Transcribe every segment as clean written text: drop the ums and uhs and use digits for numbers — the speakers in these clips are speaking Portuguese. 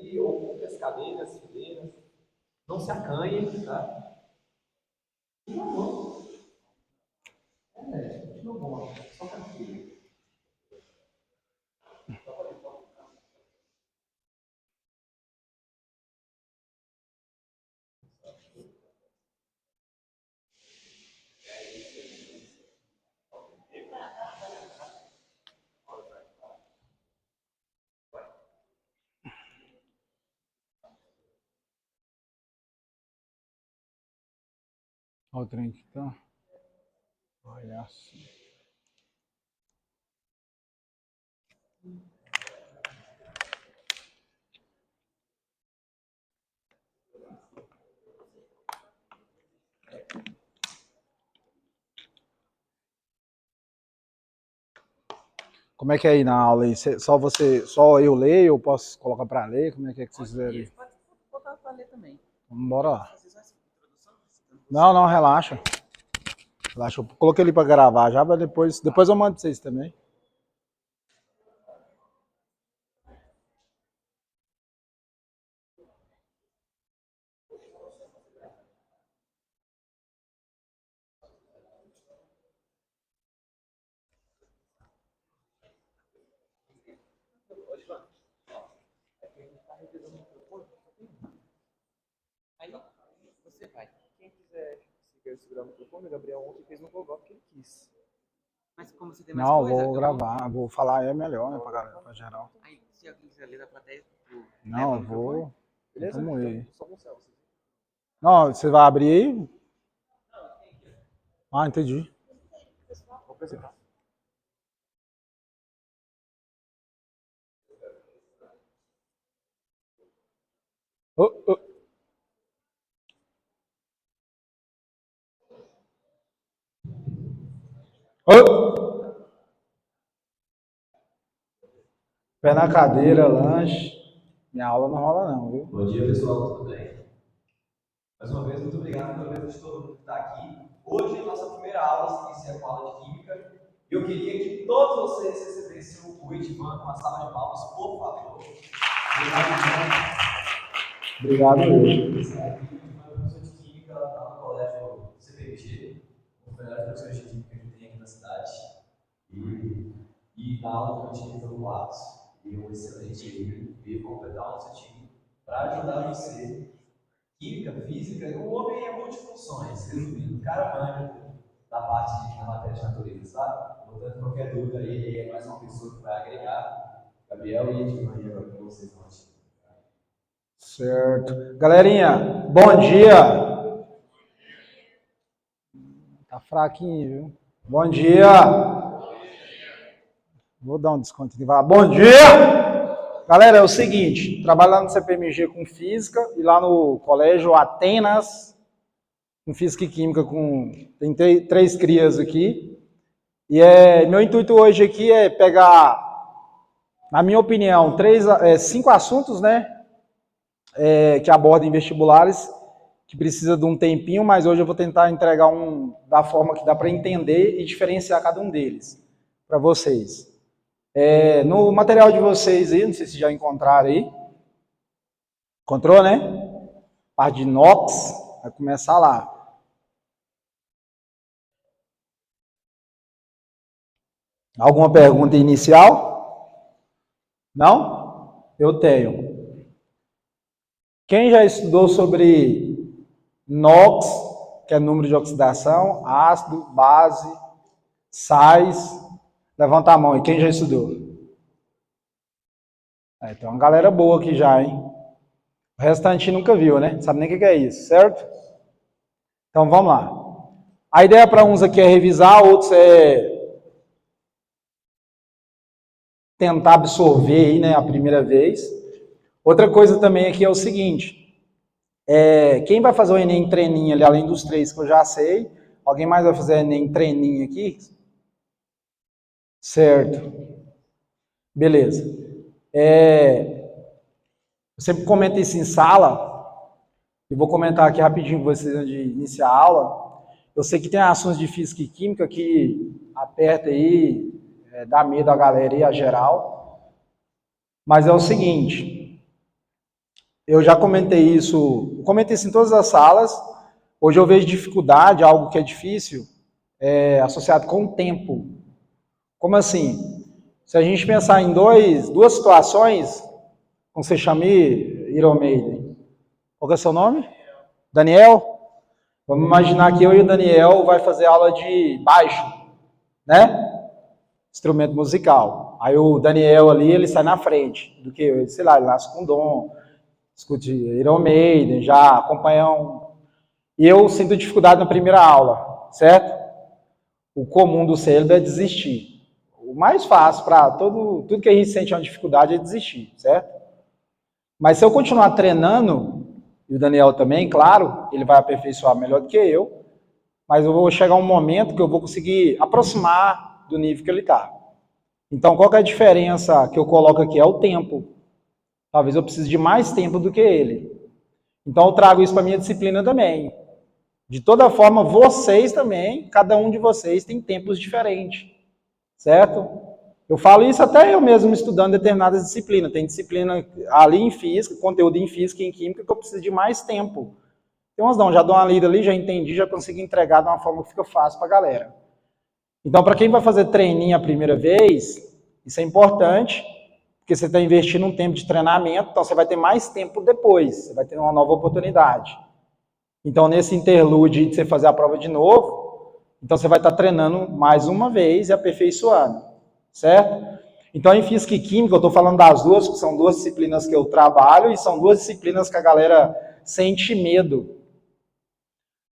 aqui, ocupe as cadeiras, fileiras, não se acanhe, tá? Continua bom. Continua bom, só tranquilo. Olha o trem que tá. Olha assim. Como é que é aí na aula aí? Só eu leio ou posso colocar para ler? Como é que vocês lerem? Pode botar para ler também. Vamos embora lá. Não, relaxa. Relaxa. Eu coloquei ele para gravar já, mas depois eu mando pra vocês também. Aí você vai. Quem quiser segurar o microfone, o Gabriel ontem fez no Gogó porque ele quis. Mas como você tem mais Não, coisa... vou gravar, vou falar, é melhor, né, pra geral. Aí, se alguém quiser ler da plateia... Não, eu vou... Beleza? Vamos ir. Só no céu. Não, você vai abrir aí? Ah, entendi. Vou apresentar. Oh. Pé na cadeira, lanche. Minha aula não rola não, viu? Bom dia, pessoal, tudo bem? Mais uma vez, muito obrigado pela presença de todo mundo que está aqui. Hoje é a nossa primeira aula, se inicia com a aula de Química. E eu queria que todos vocês recebessem o Edvan com uma salva de palmas, por favor. Obrigado, eu. O Edvan é professor de Química lá no colégio CPMG, um dos melhores professores de Química que tem aqui na cidade. E dá aula durante nível 4. E um excelente aí, veio completar o nosso time para ajudar você. Química, física, o homem é multifunções, resumindo, o cara manja da parte da matéria de natureza, tá? Portanto, qualquer dúvida aí, ele é mais uma pessoa que vai agregar. Gabriel e Edvan aí agora com vocês no time. Certo. Galerinha, bom dia. Tá fraquinho, viu? Bom dia. Vou dar um desconto aqui. Bom dia! Galera, é o seguinte, trabalho lá no CPMG com física e lá no colégio Atenas, com física e química, tem três crias aqui. E meu intuito hoje aqui é pegar, na minha opinião, 5 assuntos, né? Que abordem vestibulares, que precisa de um tempinho, mas hoje eu vou tentar entregar um da forma que dá para entender e diferenciar cada um deles para vocês. No material de vocês aí, não sei se já encontraram aí. Encontrou, né? Parte de inox, vai começar lá. Alguma pergunta inicial? Não? Eu tenho. Quem já estudou sobre NOx, que é número de oxidação, ácido, base, sais? Levanta a mão. E quem já estudou? Tem uma galera boa aqui já, hein? O restante nunca viu, né? Não sabe nem o que é isso, certo? Então vamos lá. A ideia para uns aqui é revisar, outros é tentar absorver aí, né, a primeira vez. Outra coisa também aqui é o seguinte, quem vai fazer o Enem treininho ali, além dos 3 que eu já sei, alguém mais vai fazer Enem treininho aqui? Certo. Beleza. Eu sempre comento isso em sala, e vou comentar aqui rapidinho com vocês antes de iniciar a aula. Eu sei que tem assuntos de física e química que aperta aí, dá medo a galera aí, a geral. Mas é o seguinte, Eu já comentei isso em todas as salas. Hoje eu vejo dificuldade, algo que é difícil, associado com o tempo. Como assim? Se a gente pensar em duas situações, como você chama Iron Maiden. Qual que é o seu nome? Daniel? Vamos imaginar que eu e o Daniel vai fazer aula de baixo, né? Instrumento musical. Aí o Daniel ali, ele sai na frente do que eu, sei lá, ele nasce com dom, escute Iron Maiden, já acompanha E eu sinto dificuldade na primeira aula, certo? O comum do cérebro é desistir. O mais fácil para tudo que a gente sente uma dificuldade é desistir, certo? Mas se eu continuar treinando, e o Daniel também, claro, ele vai aperfeiçoar melhor do que eu, mas eu vou chegar um momento que eu vou conseguir aproximar do nível que ele está. Então, qual que é a diferença que eu coloco aqui? É o tempo. Talvez eu precise de mais tempo do que ele. Então, eu trago isso para a minha disciplina também. De toda forma, vocês também, cada um de vocês tem tempos diferentes, certo? Eu falo isso até eu mesmo estudando determinadas disciplinas. Tem disciplina ali em física, conteúdo em física e em química que eu preciso de mais tempo. Tem umas não, já dou uma lida ali, já entendi, já consegui entregar de uma forma que fica fácil para a galera. Então, para quem vai fazer treininho a primeira vez, isso é importante, porque você está investindo um tempo de treinamento, então você vai ter mais tempo depois, você vai ter uma nova oportunidade. Então, nesse interlúdio de você fazer a prova de novo, então você vai estar treinando mais uma vez e aperfeiçoando, certo? Então, em Física e Química, eu estou falando das duas, que são duas disciplinas que eu trabalho, e são duas disciplinas que a galera sente medo.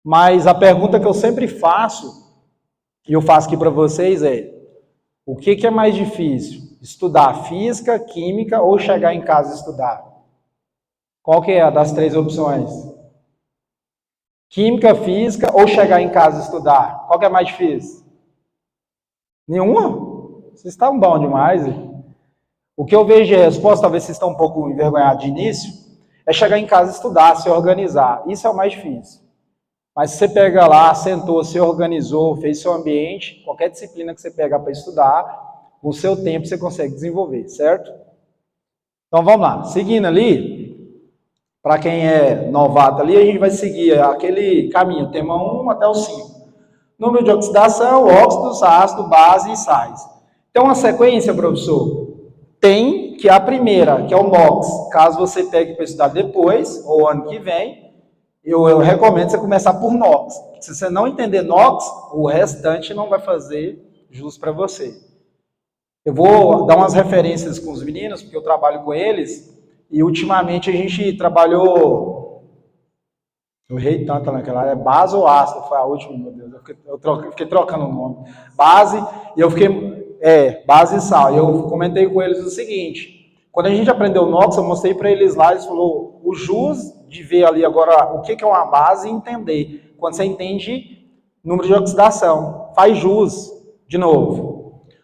Mas a pergunta que eu sempre faço, e eu faço aqui para vocês é, o que é mais difícil? Estudar Física, Química ou chegar em casa e estudar? Qual que é a das três opções? Química, Física ou chegar em casa e estudar? Qual que é mais difícil? Nenhuma? Vocês estão bons demais. O que eu vejo de resposta, talvez vocês estão um pouco envergonhados de início, é chegar em casa e estudar, se organizar. Isso é o mais difícil. Mas se você pega lá, sentou, se organizou, fez seu ambiente, qualquer disciplina que você pegar para estudar, com o seu tempo você consegue desenvolver, certo? Então vamos lá. Seguindo ali, para quem é novato ali, a gente vai seguir aquele caminho, tema 1 até o 5. Número de oxidação, óxidos, ácido, base e sais. Então, a sequência, professor, tem que a primeira, que é o NOx, caso você pegue para estudar depois, ou ano que vem, eu recomendo você começar por NOx. Se você não entender NOx, o restante não vai fazer jus para você. Eu vou dar umas referências com os meninos, porque eu trabalho com eles, e ultimamente a gente trabalhou, eu errei tanto naquela área, base ou ácido, foi a última, meu Deus, eu fiquei trocando o nome. Base, e eu fiquei, base e sal. E eu comentei com eles o seguinte, quando a gente aprendeu o NOx, eu mostrei para eles lá, eles falaram, o jus de ver ali agora o que é uma base e entender. Quando você entende número de oxidação, faz jus, de novo.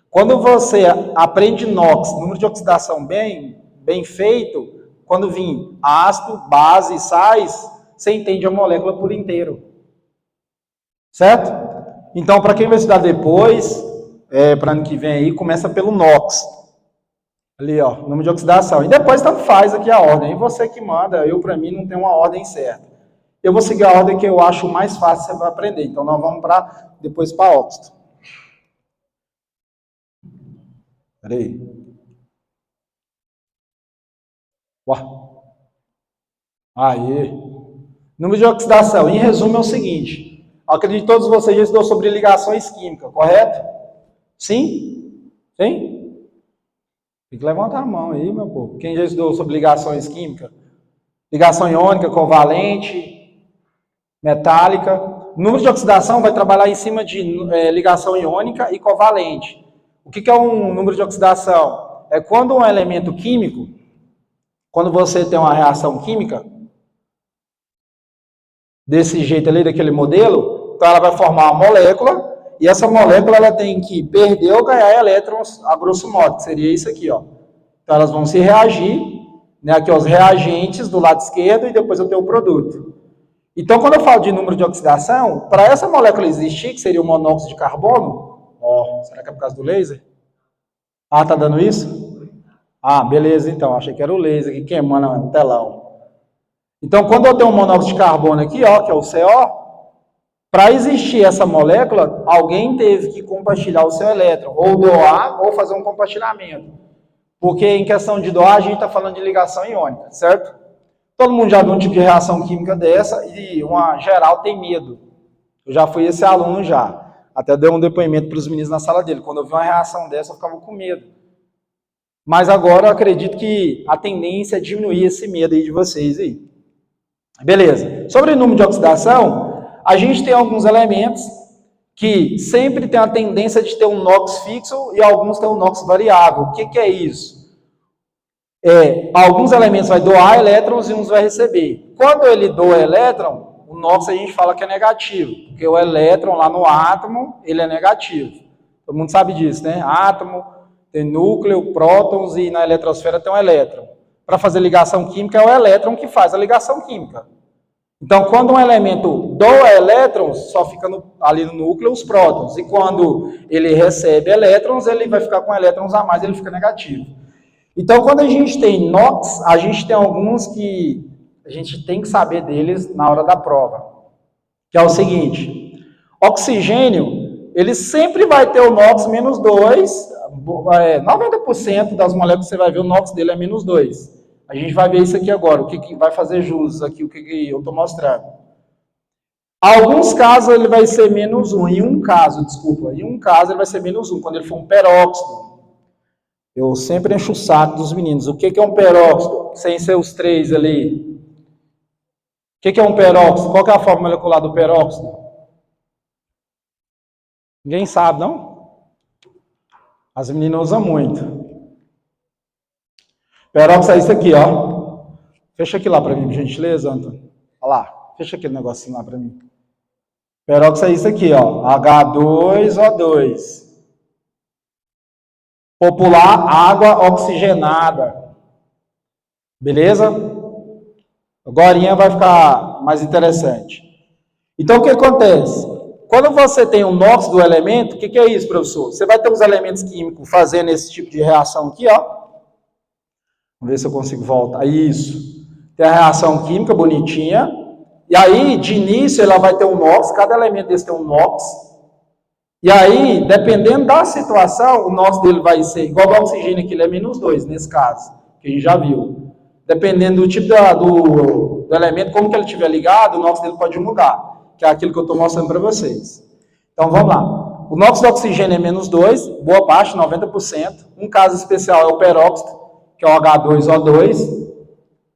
Quando você aprende NOx, número de oxidação bem feito, quando vir ácido, base e sais, você entende a molécula por inteiro. Certo? Então, para quem vai estudar depois, para ano que vem aí, começa pelo NOx. Ali, ó, número de oxidação. E depois tanto faz aqui a ordem. E você que manda, eu para mim não tenho uma ordem certa. Eu vou seguir a ordem que eu acho mais fácil você vai aprender. Então, nós vamos depois para óxido. Peraí. Aí. Número de oxidação. Em resumo, é o seguinte. Acredito que todos vocês já estudou sobre ligações químicas, correto? Sim? Sim? Tem que levantar a mão aí, meu povo. Quem já estudou sobre ligações químicas? Ligação iônica, covalente, metálica. O número de oxidação vai trabalhar em cima de ligação iônica e covalente. O que é um número de oxidação? É quando um elemento químico, quando você tem uma reação química, desse jeito ali, daquele modelo, então ela vai formar uma molécula, e essa molécula ela tem que perder ou ganhar elétrons, a grosso modo, que seria isso aqui, ó. Então elas vão se reagir, né, aqui ó, os reagentes do lado esquerdo, e depois eu tenho o produto. Então quando eu falo de número de oxidação, para essa molécula existir, que seria o monóxido de carbono, ó, será que é por causa do laser? Ah, tá dando isso? Ah, beleza então, achei que era o laser aqui queimando o telão. Então, quando eu tenho um monóxido de carbono aqui, ó, que é o CO, para existir essa molécula, alguém teve que compartilhar o seu elétron, ou doar, ou fazer um compartilhamento. Porque em questão de doar, a gente está falando de ligação iônica, certo? Todo mundo já viu um tipo de reação química dessa e uma geral tem medo. Eu já fui esse aluno já. Até dei um depoimento para os meninos na sala dele. Quando eu vi uma reação dessa, eu ficava com medo. Mas agora eu acredito que a tendência é diminuir esse medo aí de vocês aí. Beleza. Sobre o número de oxidação, a gente tem alguns elementos que sempre tem a tendência de ter um NOx fixo e alguns têm um NOx variável. O que é isso? Alguns elementos vai doar elétrons e uns vai receber. Quando ele doa elétron, o NOx a gente fala que é negativo, porque o elétron lá no átomo, ele é negativo. Todo mundo sabe disso, né? Átomo, tem núcleo, prótons e na eletrosfera tem um elétron. Para fazer ligação química é o elétron que faz a ligação química. Então, quando um elemento doa elétrons, só fica ali no núcleo os prótons. E quando ele recebe elétrons, ele vai ficar com elétrons a mais, ele fica negativo. Então, quando a gente tem NOx, a gente tem alguns que a gente tem que saber deles na hora da prova. Que é o seguinte, oxigênio, ele sempre vai ter o NOx menos 2, 90% das moléculas que você vai ver, o NOx dele é menos 2. A gente vai ver isso aqui agora, o que vai fazer jus aqui, o que eu estou mostrando. Alguns casos ele vai ser menos 1, em um caso ele vai ser menos 1, quando ele for um peróxido. Eu sempre encho o saco dos meninos. O que é um peróxido? Sem ser os 3 ali. O que é um peróxido? Qual que é a forma molecular do peróxido? Ninguém sabe, não? As meninas usam muito. Peróxido é isso aqui, ó. Fecha aqui lá para mim, por gentileza, Antônio. Olha lá, fecha aquele negocinho lá para mim. Peróxido é isso aqui, ó. H2O2. Popular, água oxigenada. Beleza? Agora vai ficar mais interessante. Então, o que acontece? Quando você tem um NOx do elemento, o que é isso, professor? Você vai ter os elementos químicos fazendo esse tipo de reação aqui, ó. Vamos ver se eu consigo voltar. Isso. Tem a reação química bonitinha. E aí, de início, ela vai ter um NOx. Cada elemento desse tem um NOx. E aí, dependendo da situação, o NOx dele vai ser igual ao oxigênio, que ele é menos 2, nesse caso, que a gente já viu. Dependendo do tipo do elemento, como que ele estiver ligado, o NOx dele pode mudar, que é aquilo que eu estou mostrando para vocês. Então, vamos lá. O NOx do oxigênio é menos 2, boa parte, 90%. Um caso especial é o peróxido, que é o H2O2.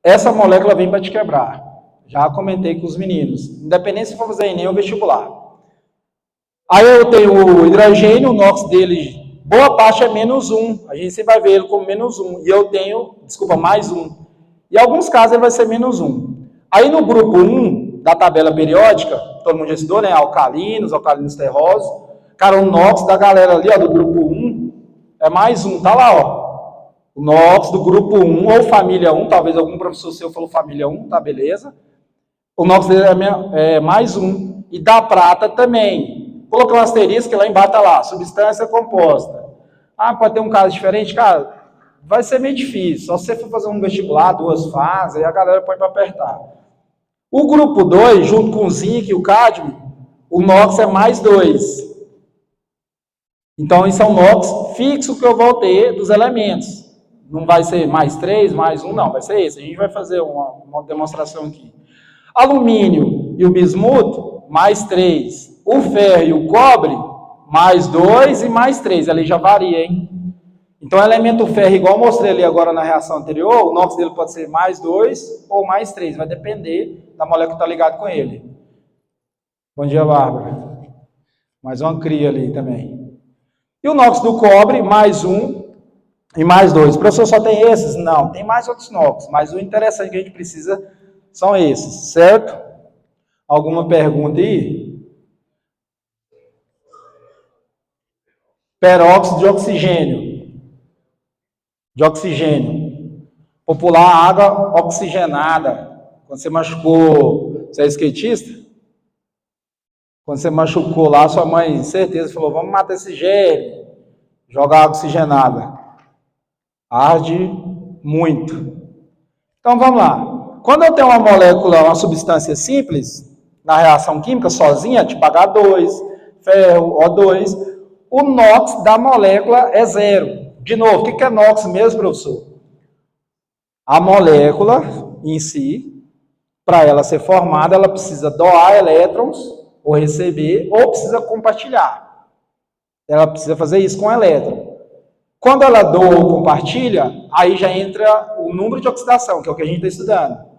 Essa molécula vem para te quebrar. Já comentei com os meninos. Independente se for fazer Enem ou vestibular. Aí eu tenho o hidrogênio, o NOx dele, boa parte é menos 1. A gente sempre vai ver ele como menos 1. E eu tenho, mais 1. Em alguns casos ele vai ser menos 1. Aí no grupo 1 da tabela periódica, todo mundo já estudou, né? Alcalinos terrosos. Cara, o NOx da galera ali, ó, do grupo 1, é mais 1. Tá lá, ó. O NOx do grupo 1, ou família 1, talvez algum professor seu falou família 1, tá, beleza? O NOx dele é mais 1. E da prata também. Coloquei um asterisco, lá embaixo tá lá, substância composta. Ah, pode ter um caso diferente? Cara, vai ser meio difícil. Só se você for fazer um vestibular, 2 fases, aí a galera põe para apertar. O grupo 2, junto com o zinco e o cádmio, o NOx é mais 2. Então, isso é um NOx fixo que eu vou ter dos elementos. Não vai ser mais 3, mais 1, não. Vai ser esse. A gente vai fazer uma demonstração aqui. Alumínio e o bismuto, mais 3. O ferro e o cobre, mais 2 e mais 3. Ali já varia, hein? Então, o elemento ferro, igual eu mostrei ali agora na reação anterior, o NOx dele pode ser mais 2 ou mais 3. Vai depender da molécula que está ligada com ele. Bom dia, Bárbara. Mais uma cria ali também. E o NOx do cobre, mais 1 e mais 2. O professor só tem esses? Não, tem mais outros NOx. Mas o interessante que a gente precisa são esses, certo? Alguma pergunta aí? Peróxido de oxigênio. Popular, água oxigenada. Quando você machucou, você é skatista? Quando você machucou lá, sua mãe, certeza, falou, vamos matar esse germe. Joga água oxigenada. Arde muito. Então, vamos lá. quando eu tenho uma molécula, uma substância simples, na reação química, sozinha, tipo H2, ferro, O2, o NOx da molécula é zero. De novo, o que é NOx mesmo, professor? A molécula em si, para ela ser formada, ela precisa doar elétrons, ou receber, ou precisa compartilhar. Ela precisa fazer isso com elétron. Quando ela doa ou compartilha, aí já entra o número de oxidação, que é o que a gente está estudando.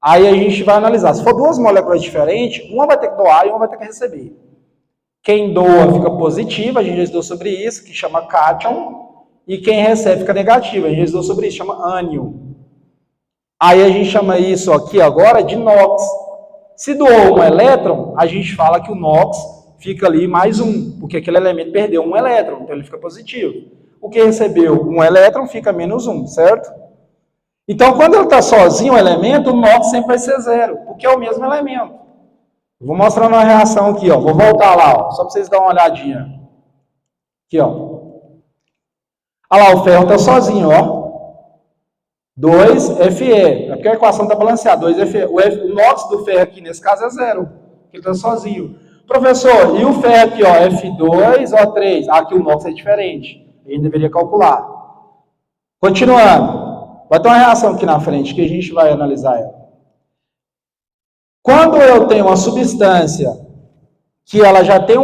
Aí a gente vai analisar. Se for duas moléculas diferentes, uma vai ter que doar e uma vai ter que receber. Quem doa fica positiva, a gente já estudou sobre isso, que chama cátion, e quem recebe fica negativo, a gente já estudou sobre isso, chama ânion. Aí a gente chama isso aqui agora de NOx. Se doou um elétron, a gente fala que o NOx fica ali mais um, porque aquele elemento perdeu um elétron, então ele fica positivo. O que recebeu um elétron fica menos um, certo? Então, quando ele está sozinho, o elemento, o NOx sempre vai ser zero, porque é o mesmo elemento. Vou mostrar uma reação aqui, ó. Vou voltar lá, ó, só para vocês darem uma olhadinha. Aqui, ó. Olha lá, o ferro está sozinho, ó. 2Fe. É porque a equação está balanceada. 2Fe. O NOx do ferro aqui, nesse caso, é zero. Porque ele está sozinho. Professor, e o ferro aqui, ó, F2, O3? Aqui o NOx é diferente. A gente deveria calcular. Continuando. Vai ter uma reação aqui na frente que a gente vai analisar ela. Quando eu tenho uma substância que ela já tem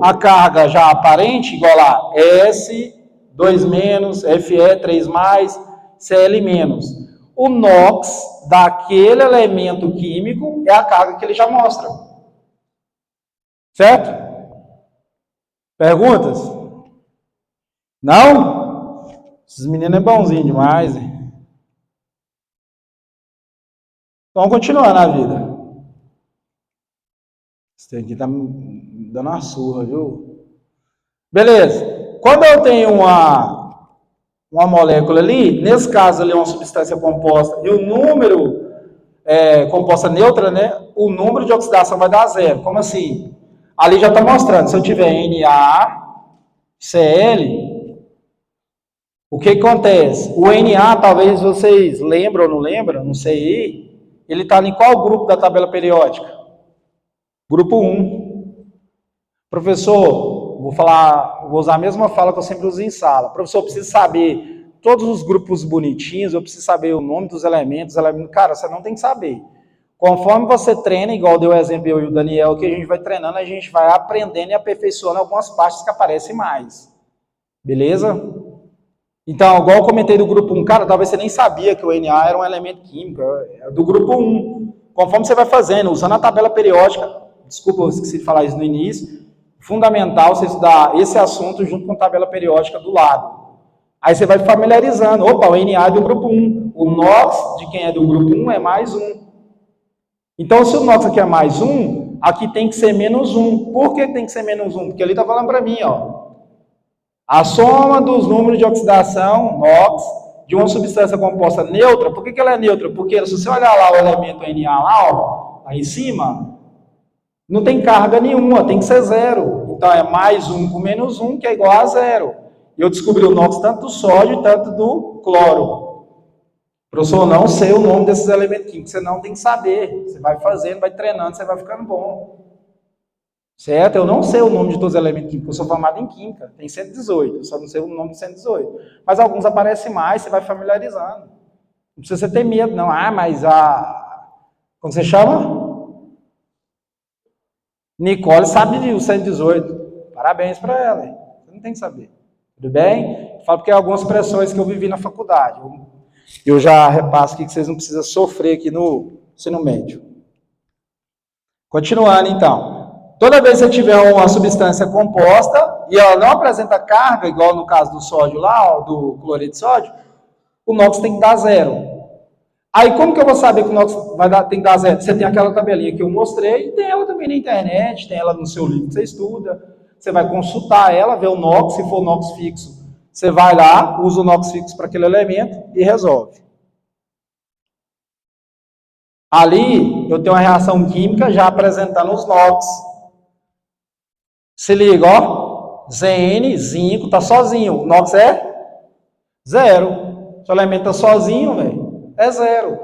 a carga já aparente, igual a S, 2-, Fe, 3+, Cl-. O NOx daquele elemento químico é a carga que ele já mostra. Certo? Perguntas? Não? Esses meninos é bonzinho demais, hein? Vamos continuar na vida. Esse aqui tá me dando uma surra, viu? Beleza. Quando eu tenho uma molécula ali, nesse caso ali é uma substância composta, e o número composta neutra, né? O número de oxidação vai dar zero. Como assim? Ali já está mostrando, se eu tiver NaCl, o que acontece? O Na, talvez vocês lembram ou não lembram, não sei, ele está em qual grupo da tabela periódica? Grupo 1. Professor, vou usar a mesma fala que eu sempre uso em sala. Professor, eu preciso saber todos os grupos bonitinhos, eu preciso saber o nome dos elementos. Cara, você não tem que saber. Conforme você treina, igual deu o exemplo eu e o Daniel, que a gente vai treinando, a gente vai aprendendo e aperfeiçoando algumas partes que aparecem mais. Beleza? Então, igual eu comentei do grupo 1, cara, talvez você nem sabia que o Na era um elemento químico, é do grupo 1. Conforme você vai fazendo, usando a tabela periódica, desculpa, eu esqueci de falar isso no início, fundamental você estudar esse assunto junto com a tabela periódica do lado. Aí você vai familiarizando, opa, o Na é do grupo 1, o NOx de quem é do grupo 1 é mais 1. Então, se o NOx aqui é mais 1, aqui tem que ser menos 1. Por que tem que ser menos 1? Porque ele está falando para mim, ó. A soma dos números de oxidação, NOx, de uma substância composta neutra, por que ela é neutra? Porque se você olhar lá o elemento Na lá, ó, lá em cima, não tem carga nenhuma, tem que ser zero. Então é mais 1 com menos 1, que é igual a zero. E eu descobri o NOx tanto do sódio, tanto do cloro. Professor, não sei o nome desses elementos químicos, você não tem que saber. Você vai fazendo, vai treinando, você vai ficando bom. Certo? Eu não sei o nome de todos os elementos químicos, eu sou formado em química, tem 118, eu só não sei o nome de 118. Mas alguns aparecem mais, você vai familiarizando. Não precisa ter medo, não. Mas como você chama? Nicole sabe de 118. Parabéns para ela, hein? Você não tem que saber. Tudo bem? Eu falo porque algumas pressões que eu vivi na faculdade. Eu já repasso aqui que vocês não precisam sofrer aqui no ensino médio. Continuando, então. Toda vez que você tiver uma substância composta e ela não apresenta carga, igual no caso do sódio lá, ó, do cloreto de sódio, o NOx tem que dar zero. Aí como que eu vou saber que o NOx tem que dar zero? Você tem aquela tabelinha que eu mostrei, tem ela também na internet, tem ela no seu livro que você estuda. Você vai consultar ela, ver o NOx, se for NOx fixo, você vai lá, usa o NOx fixo para aquele elemento e resolve. Ali eu tenho uma reação química já apresentando os NOx. Se liga, ó. Zn, zinco, tá sozinho. O NOx é zero. Se o elemento tá sozinho, velho, é zero.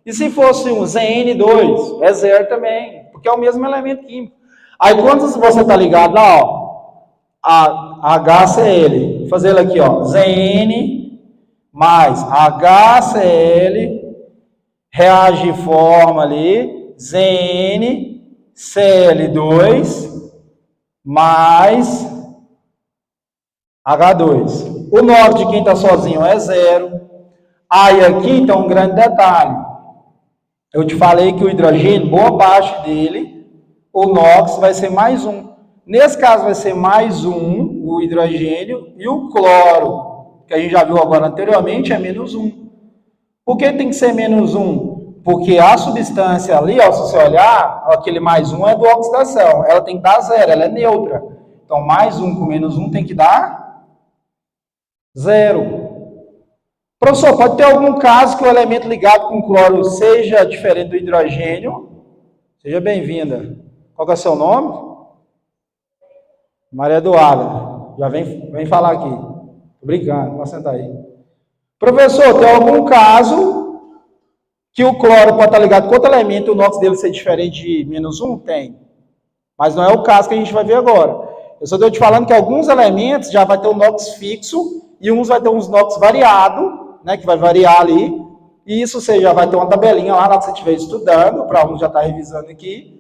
E se fosse um ZN2, é 0 também, porque é o mesmo elemento químico. Aí quando você está ligado lá, ó, a HCl, vou fazer ele aqui, ó, ZN mais HCl, reage e forma ali, ZnCl2 mais H2. O NOx de quem está sozinho é 0. Aí aqui, então, um grande detalhe. Eu te falei que o hidrogênio, boa parte dele, o NOx vai ser mais 1. Nesse caso vai ser mais 1, o hidrogênio, e o cloro, que a gente já viu agora anteriormente, é menos 1. Por que tem que ser menos 1? Porque a substância ali, ó, se você olhar, aquele mais 1 é do oxidação, ela tem que dar 0, ela é neutra. Então, mais 1 com menos 1 tem que dar 0. Professor, pode ter algum caso que o elemento ligado com cloro seja diferente do hidrogênio? Seja bem-vinda. Qual que é o seu nome? Maria Eduarda. Já vem falar aqui. Tô brincando, pode sentar aí. Professor, tem algum caso que o cloro pode estar ligado com outro elemento e o NOx dele ser diferente de menos 1? Tem. Mas não é o caso que a gente vai ver agora. Eu só estou te falando que alguns elementos já vai ter um NOx fixo e uns vai ter uns NOx variado, né, que vai variar ali, e isso você já vai ter uma tabelinha lá, que você estiver estudando, para um já estar revisando aqui,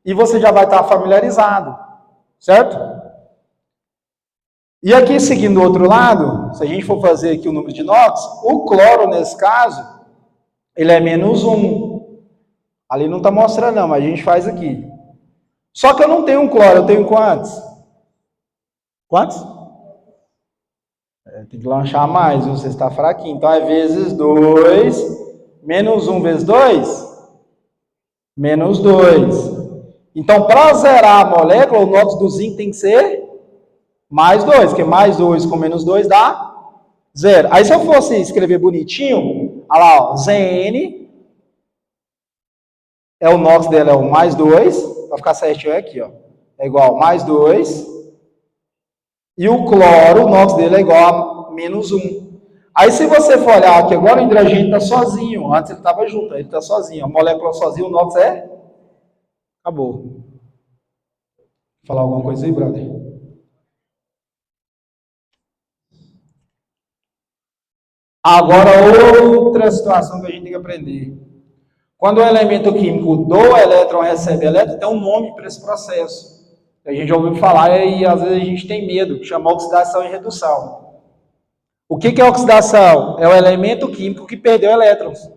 e você já vai estar familiarizado, certo? E aqui, seguindo o outro lado, se a gente for fazer aqui o número de NOx, o cloro, nesse caso, ele é menos 1. Ali não está mostrando não, mas a gente faz aqui. Só que eu não tenho um cloro, eu tenho quantos? Quantos? Tem que lanchar mais, você está fraquinho. Então, é vezes 2, menos 1 vezes 2, menos 2. Então, para zerar a molécula, o NOx do zinco tem que ser mais 2, porque mais 2 com menos 2 dá 0. Aí, se eu fosse escrever bonitinho, olha lá, ó, Zn, o NOx dela é o mais 2, para ficar certinho aqui, ó, é igual a mais 2, e o cloro, o NOx dele é igual a menos 1. Aí, se você for olhar aqui agora, o hidrogênio está sozinho. Antes ele estava junto, ele está sozinho. A molécula sozinha, o NOx é... Acabou. Vou falar alguma coisa aí, brother? Agora, outra situação que a gente tem que aprender. Quando o elemento químico do elétron recebe elétron, tem um nome para esse processo. A gente já ouviu falar e às vezes a gente tem medo, que chama oxidação e redução. O que é oxidação? É o elemento químico que perdeu elétrons.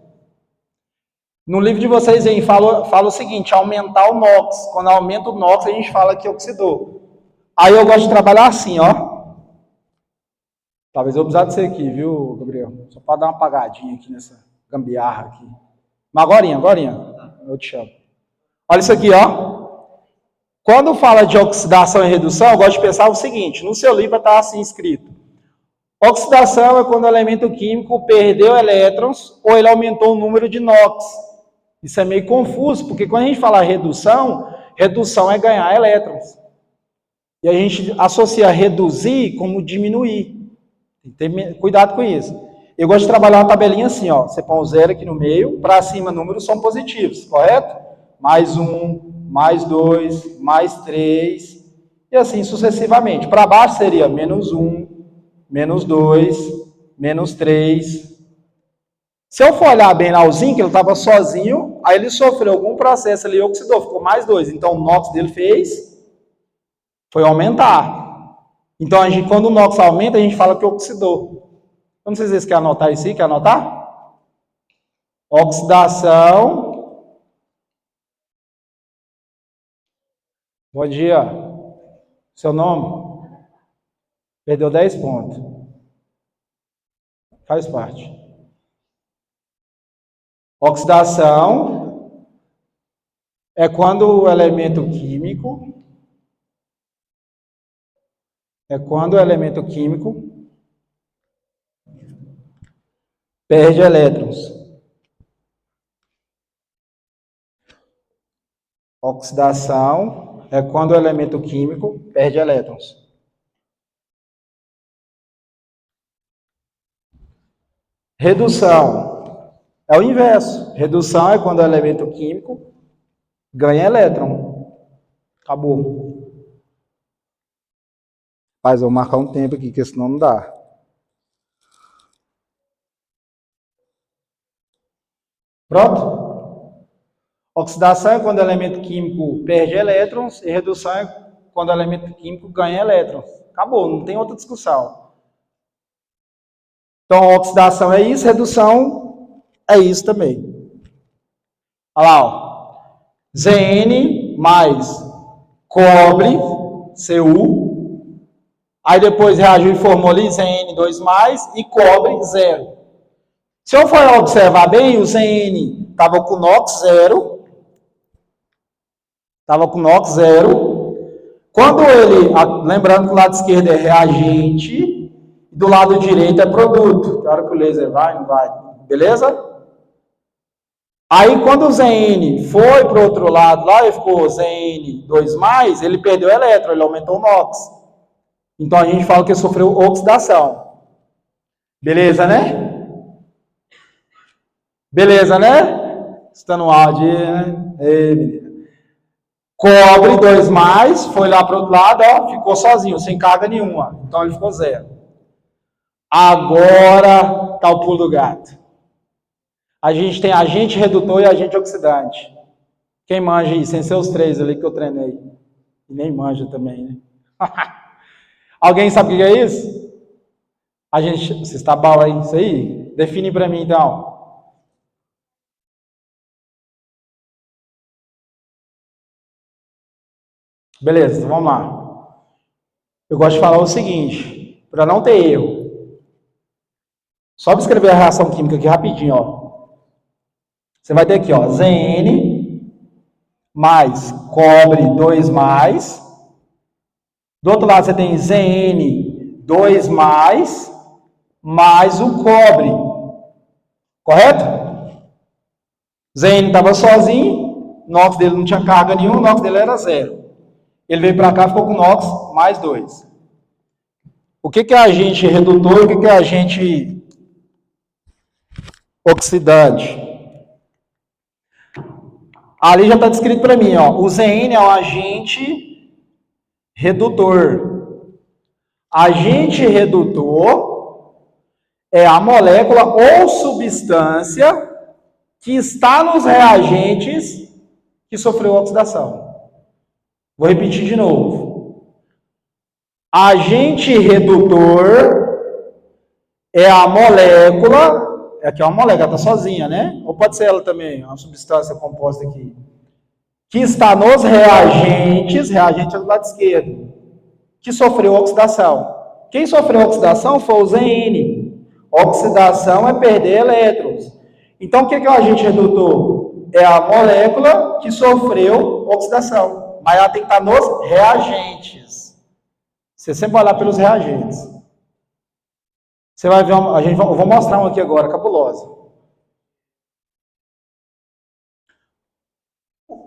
No livro de vocês aí fala o seguinte, aumentar o NOx. Quando aumenta o NOx, a gente fala que oxidou. Aí eu gosto de trabalhar assim, ó. Talvez eu precisar de você aqui, viu, Gabriel? Só para dar uma apagadinha aqui nessa gambiarra aqui. Mas agorinha, eu te chamo. Olha isso aqui, ó. Quando fala de oxidação e redução, eu gosto de pensar o seguinte, no seu livro está assim escrito. Oxidação é quando o elemento químico perdeu elétrons ou ele aumentou o número de NOx. Isso é meio confuso, porque quando a gente fala redução, redução é ganhar elétrons. E a gente associa reduzir como diminuir. Tem que ter cuidado com isso. Eu gosto de trabalhar uma tabelinha assim, ó. Você põe o 0 aqui no meio, para cima números são positivos, correto? Mais 1, mais 2, mais 3, e assim sucessivamente. Para baixo seria menos 1, menos 2, menos 3. Se eu for olhar bem lá o zinco, ele estava sozinho, aí ele sofreu algum processo ali, oxidou, ficou mais 2. Então o NOx dele foi aumentar. Então quando o NOx aumenta, a gente fala que oxidou. Eu não sei se vocês querem anotar isso aí, quer anotar? Oxidação. Bom dia. Seu nome? Perdeu 10 pontos. Faz parte. Oxidação é quando o elemento químico perde elétrons. Oxidação é quando o elemento químico perde elétrons. Redução É o inverso. Redução é quando o elemento químico ganha elétron. Acabou. Mas vou marcar um tempo aqui, que senão não dá. Pronto? Oxidação é quando o elemento químico perde elétrons e redução é quando o elemento químico ganha elétrons. Acabou, não tem outra discussão. Então, oxidação é isso, redução é isso também. Olha lá, ó. Zn mais cobre, Cu. Aí depois reagiu e formou ali Zn2+, e cobre 0. Se eu for observar bem, o Zn estava com NOx 0. Estava com NOx 0. Quando ele, lembrando que o lado esquerdo é reagente, do lado direito é produto. Na hora que o laser vai, não vai. Beleza? Aí, quando o Zn foi para o outro lado, lá ele ficou Zn2+, ele perdeu o elétron, ele aumentou o NOx. Então, a gente fala que ele sofreu oxidação. Beleza, né? Beleza, né? Está no áudio, né? Ei, menina. Cobre 2+, foi lá para o outro lado, ó, ficou sozinho, sem carga nenhuma. Então, ele ficou 0. Agora está o pulo do gato. A gente tem agente redutor e agente oxidante. Quem manja isso? Sem ser os 3 ali que eu treinei. E nem manja também, né? Alguém sabe o que é isso? Você está bom aí? Isso aí? Define para mim, então. Beleza, então vamos lá. Eu gosto de falar o seguinte, para não ter erro. Só escrever a reação química aqui rapidinho, ó. Você vai ter aqui, ó, Zn mais cobre 2+. Do outro lado você tem Zn2+, mais o cobre. Correto? Zn estava sozinho, o NOx dele não tinha carga nenhuma, o NOx dele era 0. Ele veio para cá e ficou com NOx mais 2. O que é agente redutor e o que é agente oxidante? Ali já está descrito para mim, ó. O Zn é um agente redutor. Agente redutor é a molécula ou substância que está nos reagentes que sofreu oxidação. Vou repetir de novo. Agente redutor é a molécula, aqui é uma molécula, está sozinha, né? Ou pode ser ela também, uma substância composta aqui, que está nos reagentes, reagente é do lado esquerdo, que sofreu oxidação. Quem sofreu oxidação foi o Zn. Oxidação é perder elétrons. Então, o que é o agente redutor? É a molécula que sofreu oxidação. Mas ela tem que estar nos reagentes. Você sempre vai olhar pelos reagentes. Você vai ver, eu vou mostrar um aqui agora, cabulosa.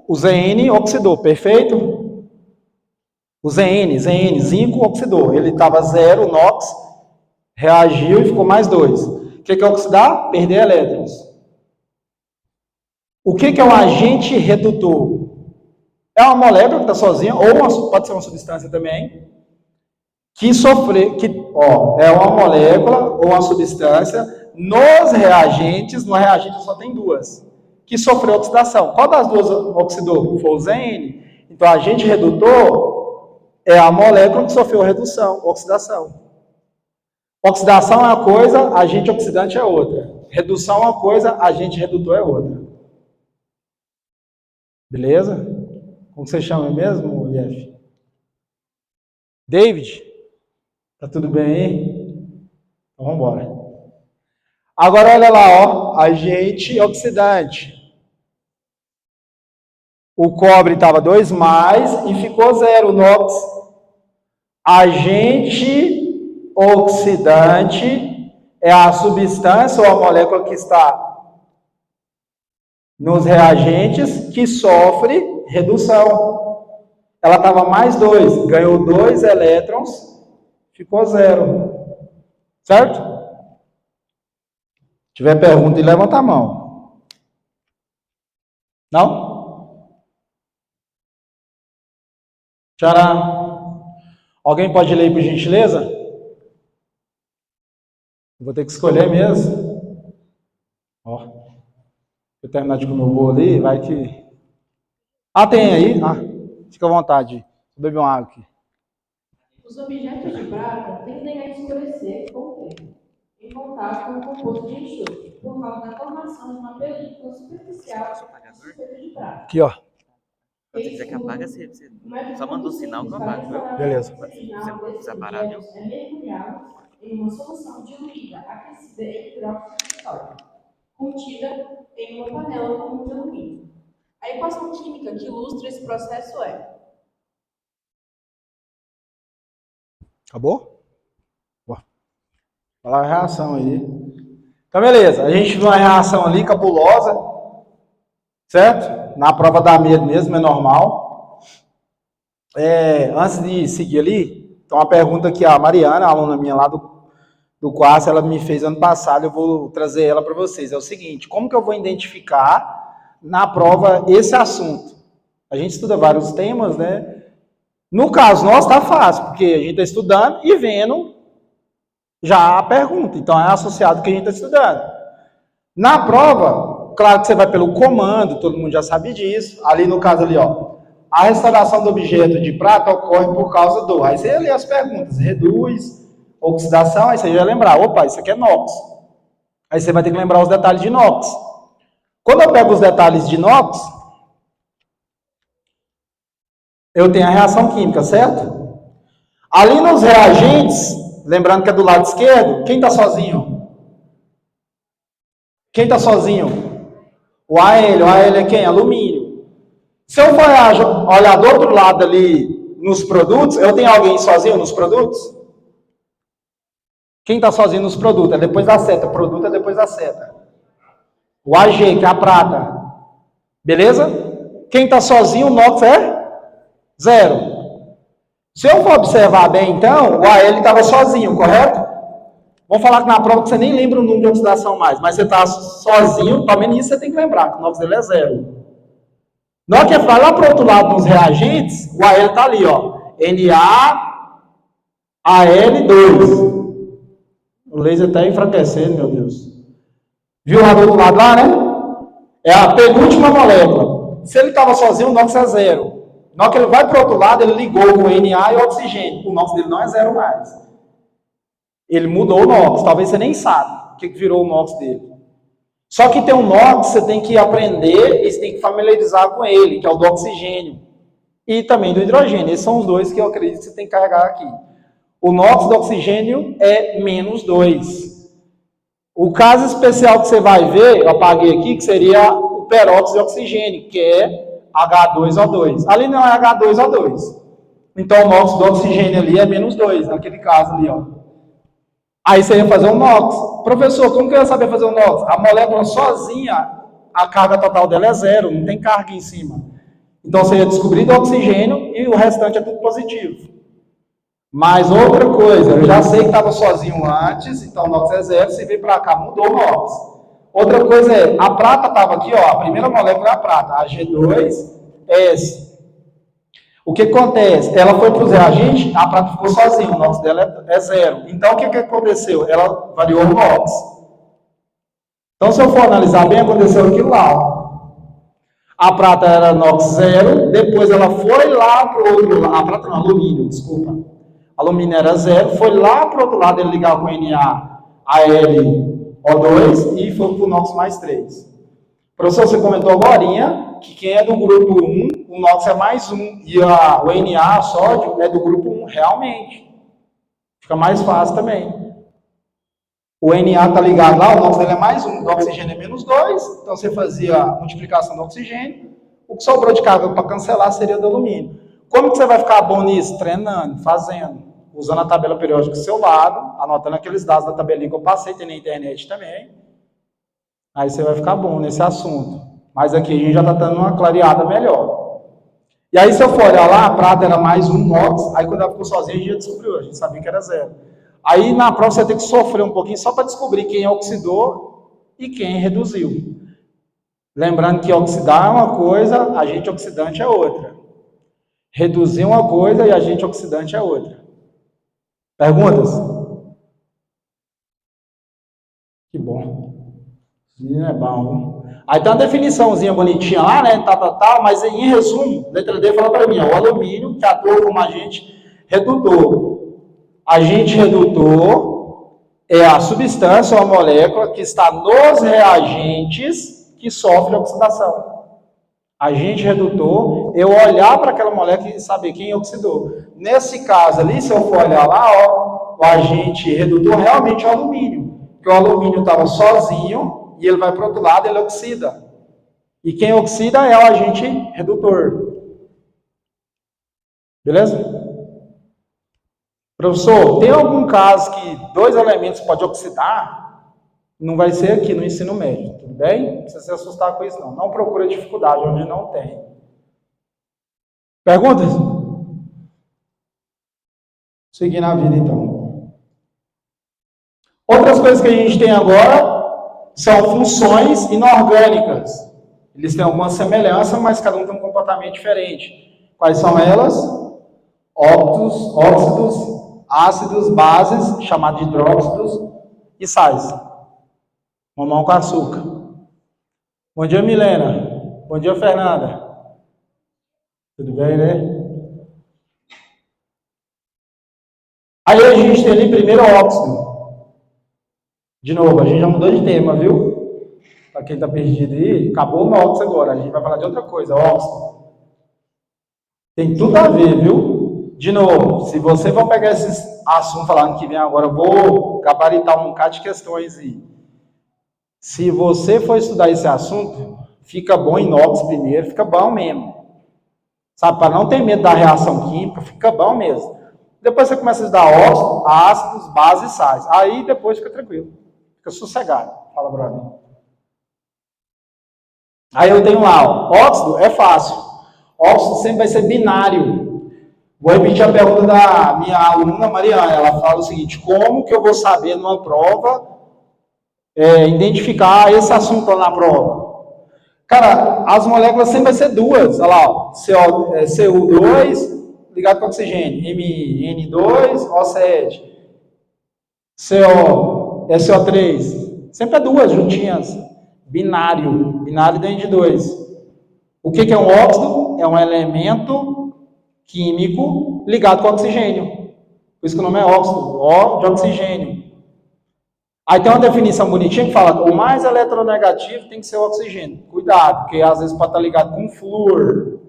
O Zn oxidou, perfeito? O Zn, zinco oxidou. Ele estava 0, NOx, reagiu e ficou mais 2. O que é oxidar? Perder elétrons. O que é um agente redutor? É uma molécula que está sozinha, ou pode ser uma substância também, é uma molécula ou uma substância nos reagentes, no reagente só tem 2, que sofreu oxidação. Qual das 2 oxidou? Foi o Zn. Então, agente redutor é a molécula que sofreu oxidação. Oxidação é uma coisa, agente oxidante é outra. Redução é uma coisa, agente redutor é outra. Beleza? Como você chama mesmo, Jeff? David? Tá tudo bem aí? Então, vamos embora. Agora, olha lá, ó, agente oxidante. O cobre estava 2+, e ficou 0, NOx. Agente oxidante é a substância ou a molécula que está nos reagentes que sofre redução. Ela estava mais 2, ganhou 2 elétrons, ficou 0. Certo? Se tiver pergunta, levanta a mão. Não? Tcharam. Alguém pode ler aí, por gentileza? Vou ter que escolher mesmo. Ó. Eu terminar de comer o bolo ali, vai que... Ah, tem aí? Ah, fica à vontade. Vou beber uma água aqui. Os objetos de prata tendem a escurecer com o tempo, em contato com o composto de enxofre, por causa da formação de uma película superficial suspeita de prata. Aqui, ó. Quando você quiser que apaga, você só manda um sinal que eu apago, viu? Beleza. Você precisa parar, viu? É mergulhá-los em uma solução diluída, aquecida em hidróxido de sódio, contida em uma panela comum de alumínio. A equação química que ilustra esse processo é: Acabou? Vai lá a reação aí. Então, beleza. A gente viu uma reação ali cabulosa, certo? Na prova da MED mesmo, é normal. Antes de seguir ali, tem uma pergunta que a Mariana, a aluna minha lá do Quartzo, ela me fez ano passado, eu vou trazer ela para vocês. É o seguinte, como que eu vou identificar na prova esse assunto? A gente estuda vários temas, né? No caso nosso tá fácil, porque a gente está estudando e vendo já a pergunta. Então é associado ao que a gente está estudando. Na prova, claro que você vai pelo comando, todo mundo já sabe disso. Ali no caso ali, ó, a restauração do objeto de prata ocorre por causa do... Aí você lê as perguntas, reduz, oxidação, aí você já vai lembrar, opa, isso aqui é inox. Aí você vai ter que lembrar os detalhes de inox. Quando eu pego os detalhes de inox, eu tenho a reação química, certo? Ali nos reagentes, lembrando que é do lado esquerdo, quem está sozinho? Quem está sozinho? O AL é quem? Alumínio. Se eu for olhar do outro lado ali nos produtos, eu tenho alguém sozinho nos produtos? Quem está sozinho nos produtos? É depois da seta. Produto é depois da seta. O AG, que é a prata. Beleza? Quem está sozinho, o NOx é 0. Se eu for observar bem, então, o AL estava sozinho, correto? Vamos falar que na prova você nem lembra o número de oxidação mais, mas você está sozinho, também nisso você tem que lembrar, que o NOx dele é 0. Na hora que vai lá para o outro lado nos reagentes, o AL está ali, ó. NaAl2. O laser está enfraquecendo, meu Deus. Viu lá do outro lado lá, né? É a penúltima molécula. Se ele estava sozinho, o NOx é 0. Na hora que ele vai para o outro lado, ele ligou com o Na e o oxigênio. O NOx dele não é 0 mais. Ele mudou o NOx. Talvez você nem saiba o que virou o NOx dele. Só que tem um NOx, você tem que aprender e você tem que familiarizar com ele, que é o do oxigênio. E também do hidrogênio. Esses são os dois que eu acredito que você tem que carregar aqui. O NOx do oxigênio é -2. O caso especial que você vai ver, eu apaguei aqui, que seria o peróxido de oxigênio, que é H2O2. Ali não é H2O2. Então o NOx do oxigênio ali é -2, naquele caso ali, ó. Aí você ia fazer o NOx. Professor, como que eu ia saber fazer o NOx? A molécula sozinha, a carga total dela é 0, não tem carga em cima. Então você ia descobrir do oxigênio e o restante é tudo positivo. Mas outra coisa, eu já sei que estava sozinho antes, então o NOx é 0, se vir para cá, mudou o NOx. Outra coisa é, a prata estava aqui, ó, a primeira molécula é a prata, a G2S. O que acontece? Ela foi para os reagentes, a prata ficou sozinha, o NOx dela é 0. Então o que aconteceu? Ela variou o NOx. Então se eu for analisar bem, aconteceu aquilo lá, ó. A prata era NOx 0, depois ela foi lá para o outro lado, a prata não, alumínio, desculpa. Alumínio era 0, foi lá para o outro lado, ele ligar com NaAlO2 e foi para o NOx mais 3. Professor, você comentou agora que quem é do grupo 1, o NOx é mais 1, e o Na, sódio, é do grupo 1, realmente. Fica mais fácil também. O Na está ligado lá, o NOx dele é mais 1, o oxigênio é -2, então você fazia a multiplicação do oxigênio, o que sobrou de carga para cancelar seria do alumínio. Como que você vai ficar bom nisso? Treinando, fazendo, usando a tabela periódica do seu lado, anotando aqueles dados da tabelinha que eu passei, tem na internet também. Aí você vai ficar bom nesse assunto. Mas aqui a gente já está dando uma clareada melhor. E aí se eu for olhar lá, a prata era mais 1 NOx, aí quando ela ficou sozinha a gente já descobriu, a gente sabia que era 0. Aí na prova você tem que sofrer um pouquinho só para descobrir quem oxidou e quem reduziu. Lembrando que oxidar é uma coisa, agente oxidante é outra. Reduzir uma coisa e agente oxidante é outra. Perguntas? Que bom. Esse menino é bom. Aí tem uma definiçãozinha bonitinha lá, né? Mas em resumo, letra D fala para mim, ó, o alumínio que atua como agente redutor. Agente redutor é a substância ou a molécula que está nos reagentes que sofre oxidação. Agente redutor, eu olhar para aquela molécula e saber quem oxidou. Nesse caso ali, se eu for olhar lá, ó, o agente redutor realmente é o alumínio. Porque o alumínio estava sozinho e ele vai para o outro lado, ele oxida. E quem oxida é o agente redutor. Beleza? Professor, tem algum caso que 2 elementos podem oxidar? Não vai ser aqui no ensino médio, tudo bem? Não precisa se assustar com isso, não. Não procura dificuldade onde não tem. Perguntas? Seguindo a vida, então. Outras coisas que a gente tem agora são funções inorgânicas. Eles têm alguma semelhança, mas cada um tem um comportamento diferente. Quais são elas? Óxidos, ácidos, bases, chamados de hidróxidos, e sais. Mamão com açúcar. Bom dia, Milena. Bom dia, Fernanda. Tudo bem, né? Aí a gente tem ali primeiro óxido. De novo, a gente já mudou de tema, viu? Para quem está perdido aí, acabou o óxido agora. A gente vai falar de outra coisa, óxido. Tem tudo a ver, viu? De novo, se você for pegar esses assuntos falando que vem agora, eu vou gabaritar um bocado de questões aí. Se você for estudar esse assunto, fica bom em inox primeiro, fica bom mesmo. Sabe, para não ter medo da reação química, fica bom mesmo. Depois você começa a estudar óxidos, ácidos, bases e sais. Aí depois fica tranquilo, fica sossegado. Fala, brother. Aí eu tenho lá, ó, óxido é fácil. Óxido sempre vai ser binário. Vou repetir a pergunta da minha aluna Mariana. Ela fala o seguinte: como que eu vou saber numa prova identificar esse assunto lá na prova? Cara, as moléculas sempre vai ser duas. Olha lá, ó, CO2 ligado com oxigênio, MN2, O7, SO3, sempre é duas juntinhas, binário dentro de 2. O que é um óxido? É um elemento químico ligado com oxigênio, por isso que o nome é óxido, O de oxigênio. Aí tem uma definição bonitinha que fala: o mais eletronegativo tem que ser o oxigênio. Cuidado, porque às vezes pode estar ligado com flúor.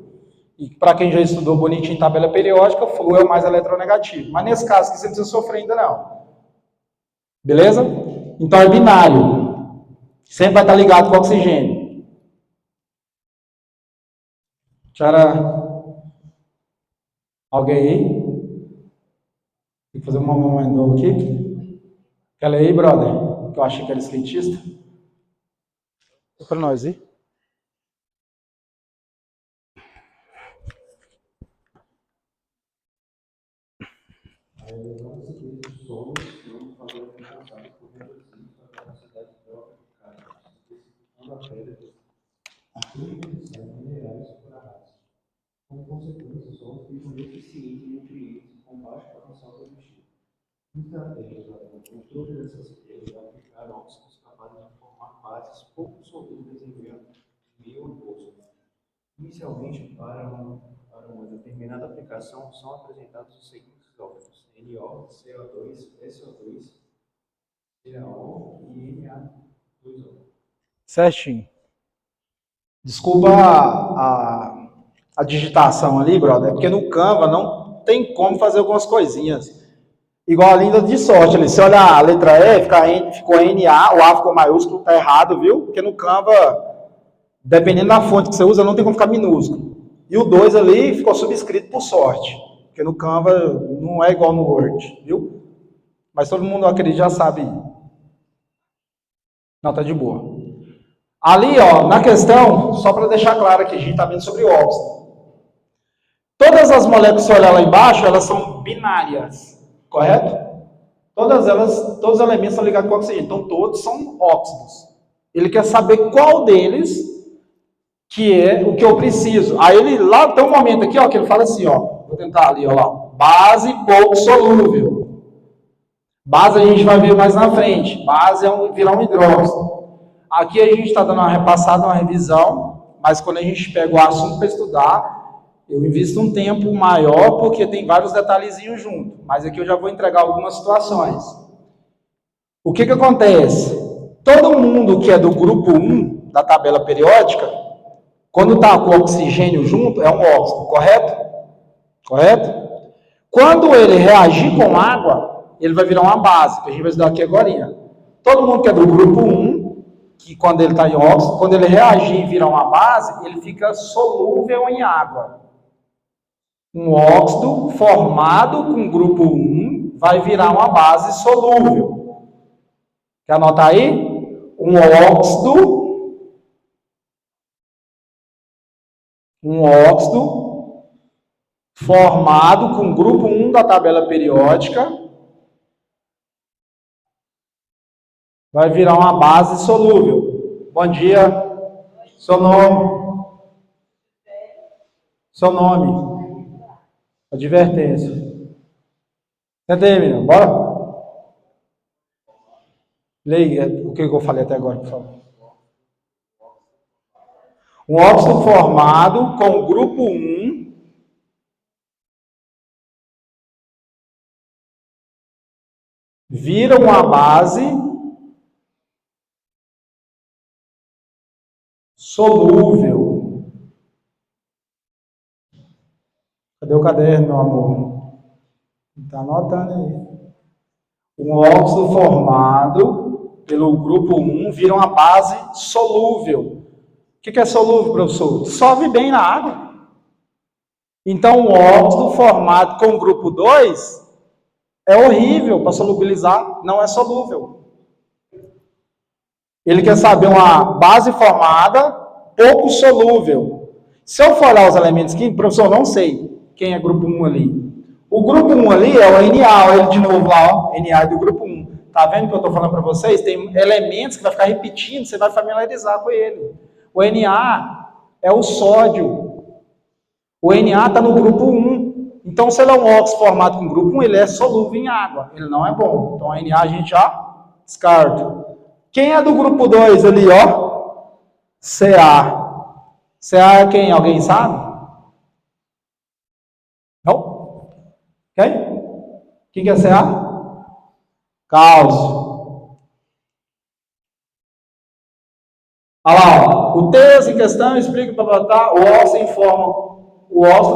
E para quem já estudou bonitinho em tabela periódica, o flúor é o mais eletronegativo. Mas nesse caso aqui você não precisa sofrer ainda não. Beleza? Então é binário. Sempre vai estar ligado com oxigênio. Tchara. Alguém aí? Tem que fazer uma momento aqui. Quer ler aí, brother? Que eu achei que era skatista. É para nós, hein? A elevada superfície do solo não fazer responsável por reduzir a capacidade de troca de cargas, especificando a pedra de minerais por arrasto. Como consequência, os solos ficam deficientes em nutrientes com baixo potencial produtivo. Estratégias para o controle dessas perdas aplicaram óxidos capazes de formar bases pouco solúveis em meio oposto. Inicialmente, para uma determinada aplicação, são apresentados os seguintes óxidos: NO, CO2, SO2, CaO e Na2O. Certinho. Desculpa a digitação ali, brother, é porque no Canva não tem como fazer algumas coisinhas. Igual a linda de sorte ali. Se olhar a letra E, ficou NA, o A ficou maiúsculo, tá errado, viu? Porque no Canva, dependendo da fonte que você usa, não tem como ficar minúsculo. E o 2 ali ficou subscrito por sorte. Porque no Canva não é igual no Word, viu? Mas todo mundo, acredita, já sabe. Não, tá de boa. Ali, ó, na questão, só para deixar claro aqui, a gente está vendo sobre óxido. Todas as moléculas, se olhar lá embaixo, elas são binárias, correto? Todos os elementos são ligados com oxigênio, então todos são óxidos. Ele quer saber qual deles que é o que eu preciso. Aí ele, lá tem um momento aqui, ó, que ele fala assim, ó, vou tentar ali, ó lá, base pouco solúvel. Base a gente vai ver mais na frente, base é virar um hidróxido. Aqui a gente está dando uma repassada, uma revisão, mas quando a gente pega o assunto para estudar, eu invisto um tempo maior, porque tem vários detalhezinhos junto, mas aqui eu já vou entregar algumas situações. O que acontece? Todo mundo que é do grupo 1 da tabela periódica, quando está com oxigênio junto, é um óxido, correto? Correto? Quando ele reagir com água, ele vai virar uma base, que a gente vai estudar aqui agora. Todo mundo que é do grupo 1, que quando ele está em óxido, quando ele reagir e virar uma base, ele fica solúvel em água. Um óxido formado com grupo 1 vai virar uma base solúvel. Quer anotar aí? Um óxido formado com grupo 1 da tabela periódica vai virar uma base solúvel. Bom dia. Seu nome? Seu nome? Advertência. Senta aí, menino. Bora? Leia o que eu falei até agora, por favor. Um óxido formado com o grupo 1 vira uma base solúvel. Cadê o caderno, meu amor? Está anotando aí. Um óxido formado pelo grupo 1 vira uma base solúvel. O que é solúvel, professor? Dissolve bem na água. Então, o óxido formado com o grupo 2 é horrível para solubilizar, não é solúvel. Ele quer saber uma base formada, pouco solúvel. Se eu for olhar os elementos químicos, professor, não sei quem é grupo 1 ali. O grupo 1 ali é o Na, olha ele de novo lá, ó, Na é do grupo 1. Tá vendo que eu estou falando para vocês? Tem elementos que vai ficar repetindo, você vai familiarizar com ele. O Na é o sódio. O Na está no grupo 1. Então, se ele é um óxido formado com grupo 1, ele é solúvel em água. Ele não é bom. Então, Na a gente já descarta. Quem é do grupo 2 ali, ó? Ca. Ca é quem? Alguém sabe? Não? Quem? Quem que é Ca? Cálcio. Olha lá, ó. O texto em questão explica para botar o óxido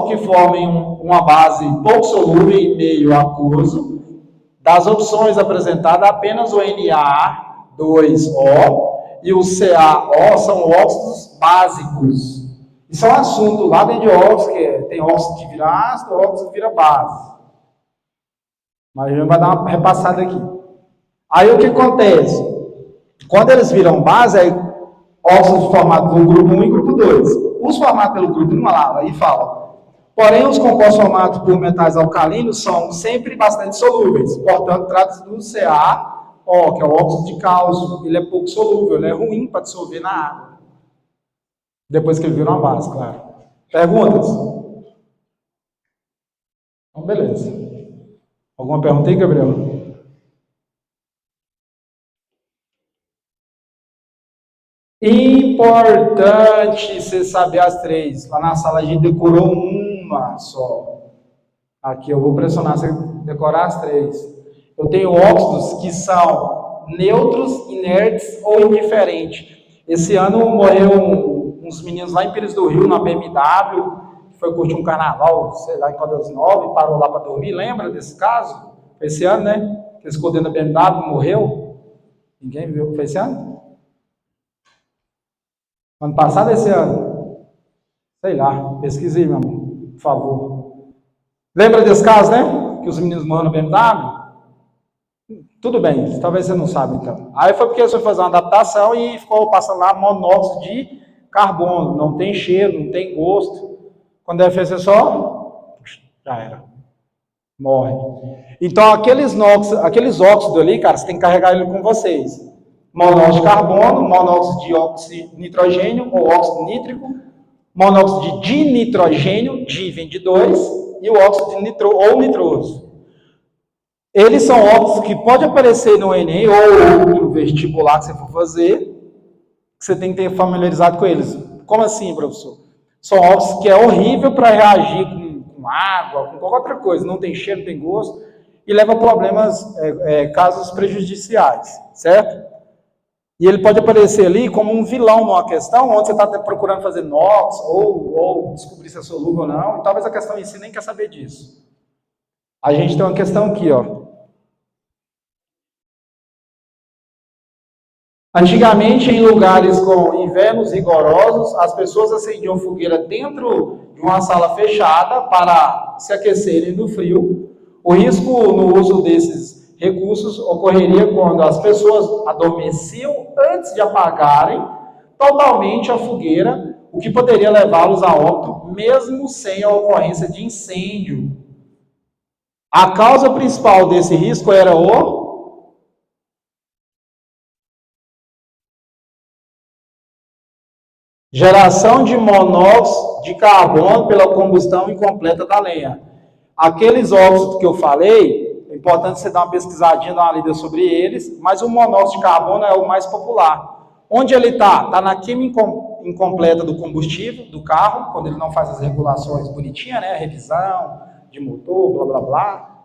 que forma uma base pouco solúvel em meio aquoso. Das opções apresentadas, apenas o Na2O e o CaO são óxidos básicos. Isso é um assunto lá dentro de óxido, que tem óxido que vira ácido, óxido que vira base. Mas a gente vai dar uma repassada aqui. Aí o que acontece? Quando eles viram base, aí óxidos formados pelo grupo 1 e grupo 2. Os formados pelo grupo 1, lá, aí fala. Porém, os compostos formados por metais alcalinos são sempre bastante solúveis. Portanto, trata-se do CaO, que é o óxido de cálcio. Ele é pouco solúvel, ele é ruim para dissolver na água. Depois que ele vira uma base, claro. Perguntas? Então, beleza. Alguma pergunta aí, Gabriel? Importante você saber as três. Lá na sala a gente decorou uma só. Aqui eu vou pressionar você decorar as três. Eu tenho óxidos que são neutros, inertes ou indiferentes. Esse ano morreu uns meninos lá em Pires do Rio, na BMW, que foi curtir um carnaval, sei lá, em Caldas Novas, e parou lá para dormir. Lembra desse caso? Foi esse ano, né? Que eles ficou dentro da BMW, morreu. Ninguém viu? Foi esse ano? Ano passado, esse ano? Sei lá, pesquisei, meu amor, por favor. Lembra desse caso, né? Que os meninos morreram no BMW? Tudo bem, talvez você não saiba, então. Aí foi porque eles foram fazer uma adaptação e ficou passando lá monóxido de carbono. Não tem cheiro, não tem gosto. Quando é feito só, já era. Morre. Então, aqueles óxidos ali, cara, você tem que carregar ele com vocês. Monóxido de carbono, monóxido de nitrogênio ou óxido nítrico, monóxido de nitrogênio, di vem de 2, e o óxido de ou nitroso. Eles são óxidos que pode aparecer no Enem ou no vestibular que você for fazer, que você tem que ter familiarizado com eles. Como assim, professor? São óxidos que é horrível para reagir com água, com qualquer outra coisa, não tem cheiro, não tem gosto, e leva a problemas, casos prejudiciais, certo? E ele pode aparecer ali como um vilão numa questão, onde você está procurando fazer NOx, ou descobrir se é solúvel ou não, e talvez a questão em si nem quer saber disso. A gente tem uma questão aqui, ó. Antigamente, em lugares com invernos rigorosos, as pessoas acendiam fogueira dentro de uma sala fechada para se aquecerem do frio. O risco no uso desses recursos ocorreria quando as pessoas adormeciam antes de apagarem totalmente a fogueira, o que poderia levá-los a óbito, mesmo sem a ocorrência de incêndio. A causa principal desse risco era o geração de monóxido de carbono pela combustão incompleta da lenha. Aqueles óxidos que eu falei, é importante você dar uma pesquisadinha, dar uma lida sobre eles, mas o monóxido de carbono é o mais popular. Onde ele está? Está na química incompleta do combustível, do carro, quando ele não faz as regulações bonitinhas, né? Revisão de motor, blá, blá, blá.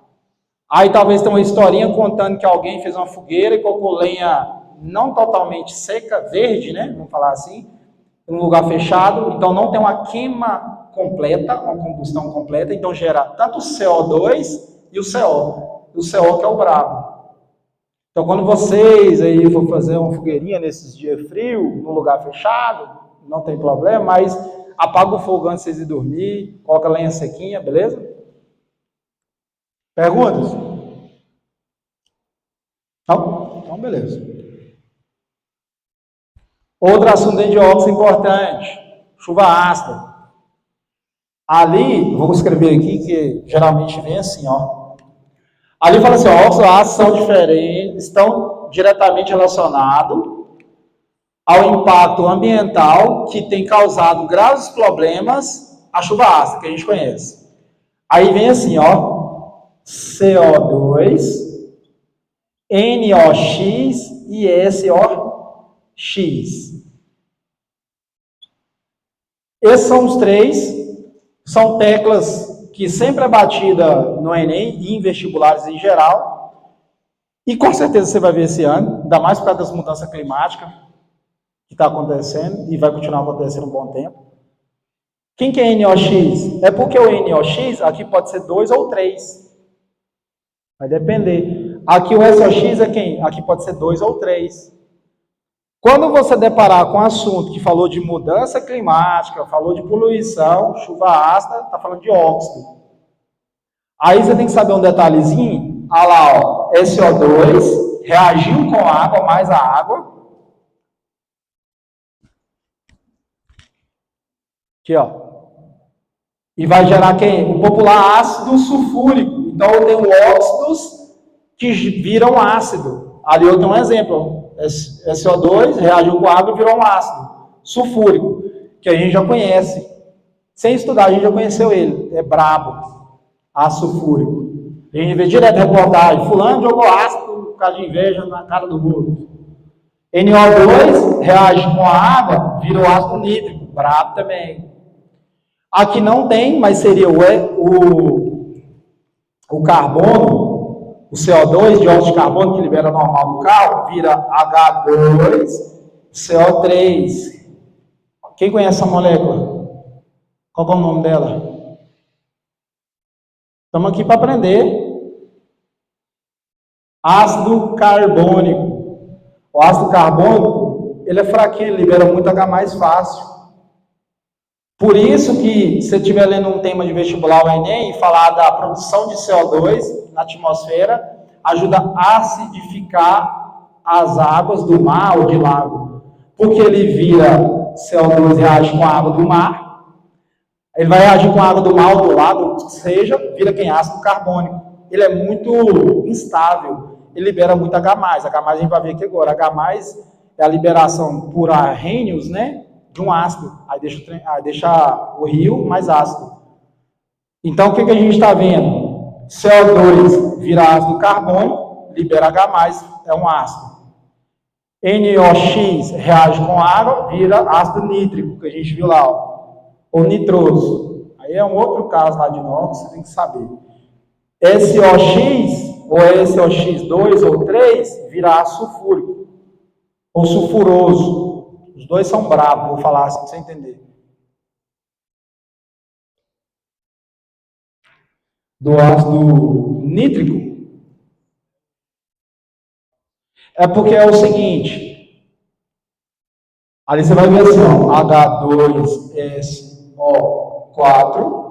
Aí talvez tenha uma historinha contando que alguém fez uma fogueira e colocou lenha não totalmente seca, verde, né? Vamos falar assim, em um lugar fechado, então não tem uma queima completa, uma combustão completa, então gera tanto o CO2 e o CO. O CO que é o brabo. Então quando vocês aí for fazer uma fogueirinha nesses dias frios, num lugar fechado, não tem problema, mas apaga o fogo antes de vocês ir dormir, coloca a lenha sequinha, beleza? Perguntas? Não? Então beleza. Outro assunto de óxido importante, chuva ácida. Ali, vou escrever aqui, que geralmente vem assim, ó. Ali fala assim, ó, óxidos ácidos são diferentes, estão diretamente relacionados ao impacto ambiental que tem causado graves problemas à chuva ácida, que a gente conhece. Aí vem assim, ó, CO2, NOx e SOx. Esses são os três, são teclas que sempre é batida no Enem e em vestibulares em geral, e com certeza você vai ver esse ano, ainda mais por causa das mudanças climáticas que está acontecendo e vai continuar acontecendo um bom tempo. Quem que é NOx? É porque o NOx aqui pode ser 2 ou 3, vai depender. Aqui o SOx é quem? Aqui pode ser 2 ou 3. Quando você deparar com um assunto que falou de mudança climática, falou de poluição, chuva ácida, está falando de óxido. Aí você tem que saber um detalhezinho. Olha lá, ó, SO2 reagiu com a água, mais a água. Aqui, ó. E vai gerar quem? O popular ácido sulfúrico. Então eu tenho óxidos que viram ácido. Ali eu tenho um exemplo. SO2 reagiu com água e virou um ácido sulfúrico, que a gente já conhece. Sem estudar, a gente já conheceu ele. É brabo. Ácido sulfúrico. A gente vê direto reportagem. Fulano jogou ácido por causa de inveja na cara do outro. NO2 reage com a água, virou ácido nítrico. Brabo também. Aqui não tem, mas seria o carbono. O CO2, dióxido de carbono, que libera normal no carro, vira H2CO3. Quem conhece essa molécula? Qual é o nome dela? Estamos aqui para aprender. Ácido carbônico. O ácido carbônico, ele é fraquinho, ele libera muito H mais fácil. Por isso que, se você estiver lendo um tema de vestibular, o Enem, e falar da produção de CO2 na atmosfera, ajuda a acidificar as águas do mar ou de lago. Porque ele vira CO2 e reage com a água do mar, ele vai reagir com a água do mar ou do lago, seja, vira quem? Ácido carbônico. Ele é muito instável, ele libera muito H+. H+, a gente vai ver aqui agora. H+, é a liberação por arrênios, né? de um ácido. Aí deixa o rio mais ácido. Então, o que a gente está vendo? CO2 vira ácido carbônico, libera H+, é um ácido. NOx reage com água, vira ácido nítrico, que a gente viu lá, ó, ou nitroso. Aí é um outro caso lá de inox, você tem que saber. SOx, ou SOx2 ou 3, vira ácido sulfúrico, ou sulfuroso. Os dois são bravos, vou falar assim para você entender. Do ácido nítrico, é porque é o seguinte, ali você vai ver assim, ó, H2SO4,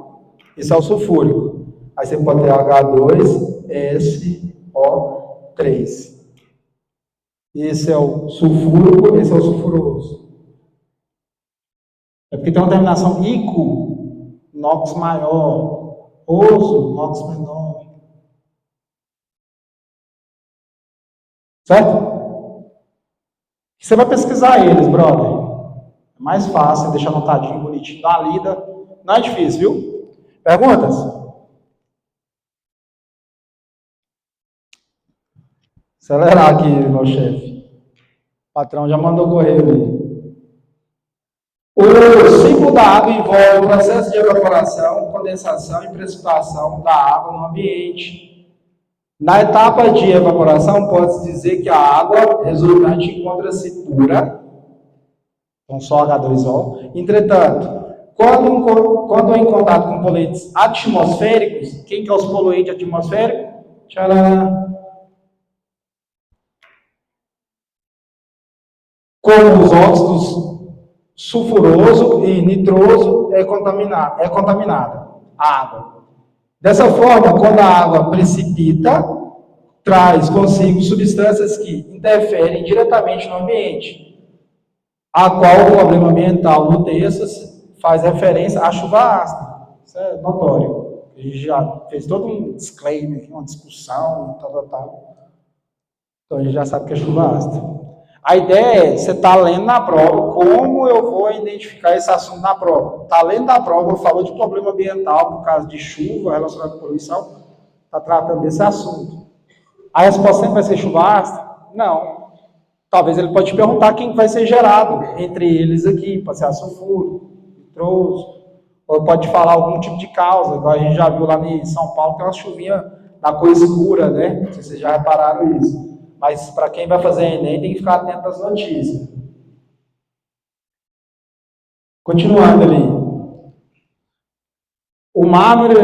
esse é o sulfúrico. Aí você pode ter H2SO3. Esse é o sulfúrico, esse é o sulfuroso. É porque tem uma terminação ico, NOx maior, oso, NOx menor. Certo? Você vai pesquisar eles, brother. É mais fácil, deixar anotadinho, bonitinho, dar uma lida. Não é difícil, viu? Perguntas? Acelerar aqui, meu chefe. O patrão já mandou correr ali. O ciclo da água envolve o processo de evaporação, condensação e precipitação da água no ambiente. Na etapa de evaporação, pode-se dizer que a água resultante encontra-se pura, então só H2O. Entretanto, quando em contato com poluentes atmosféricos, quem que é os poluentes atmosféricos? Tcharam! Como os óxidos sulfuroso e nitroso é contaminada a água. Dessa forma, quando a água precipita, traz consigo substâncias que interferem diretamente no ambiente, a qual o problema ambiental no texto faz referência à chuva ácida. Isso é notório. A gente já fez todo um disclaimer, uma discussão, tal. Então a gente já sabe que é chuva ácida. A ideia é, você está lendo na prova, como eu vou identificar esse assunto na prova? Está lendo na prova, falou de problema ambiental por causa de chuva relacionada com poluição, está tratando desse assunto. A resposta sempre vai ser chuva ácida? Não. Talvez ele pode te perguntar quem vai ser gerado entre eles aqui, pode ser ácido sulfúrico, nitroso, ou pode falar algum tipo de causa, igual a gente já viu lá em São Paulo, tem uma chuvinha da cor escura, né? Não sei se vocês já repararam isso. Mas para quem vai fazer Enem, tem que ficar atento às notícias. Continuando ali. O mármore,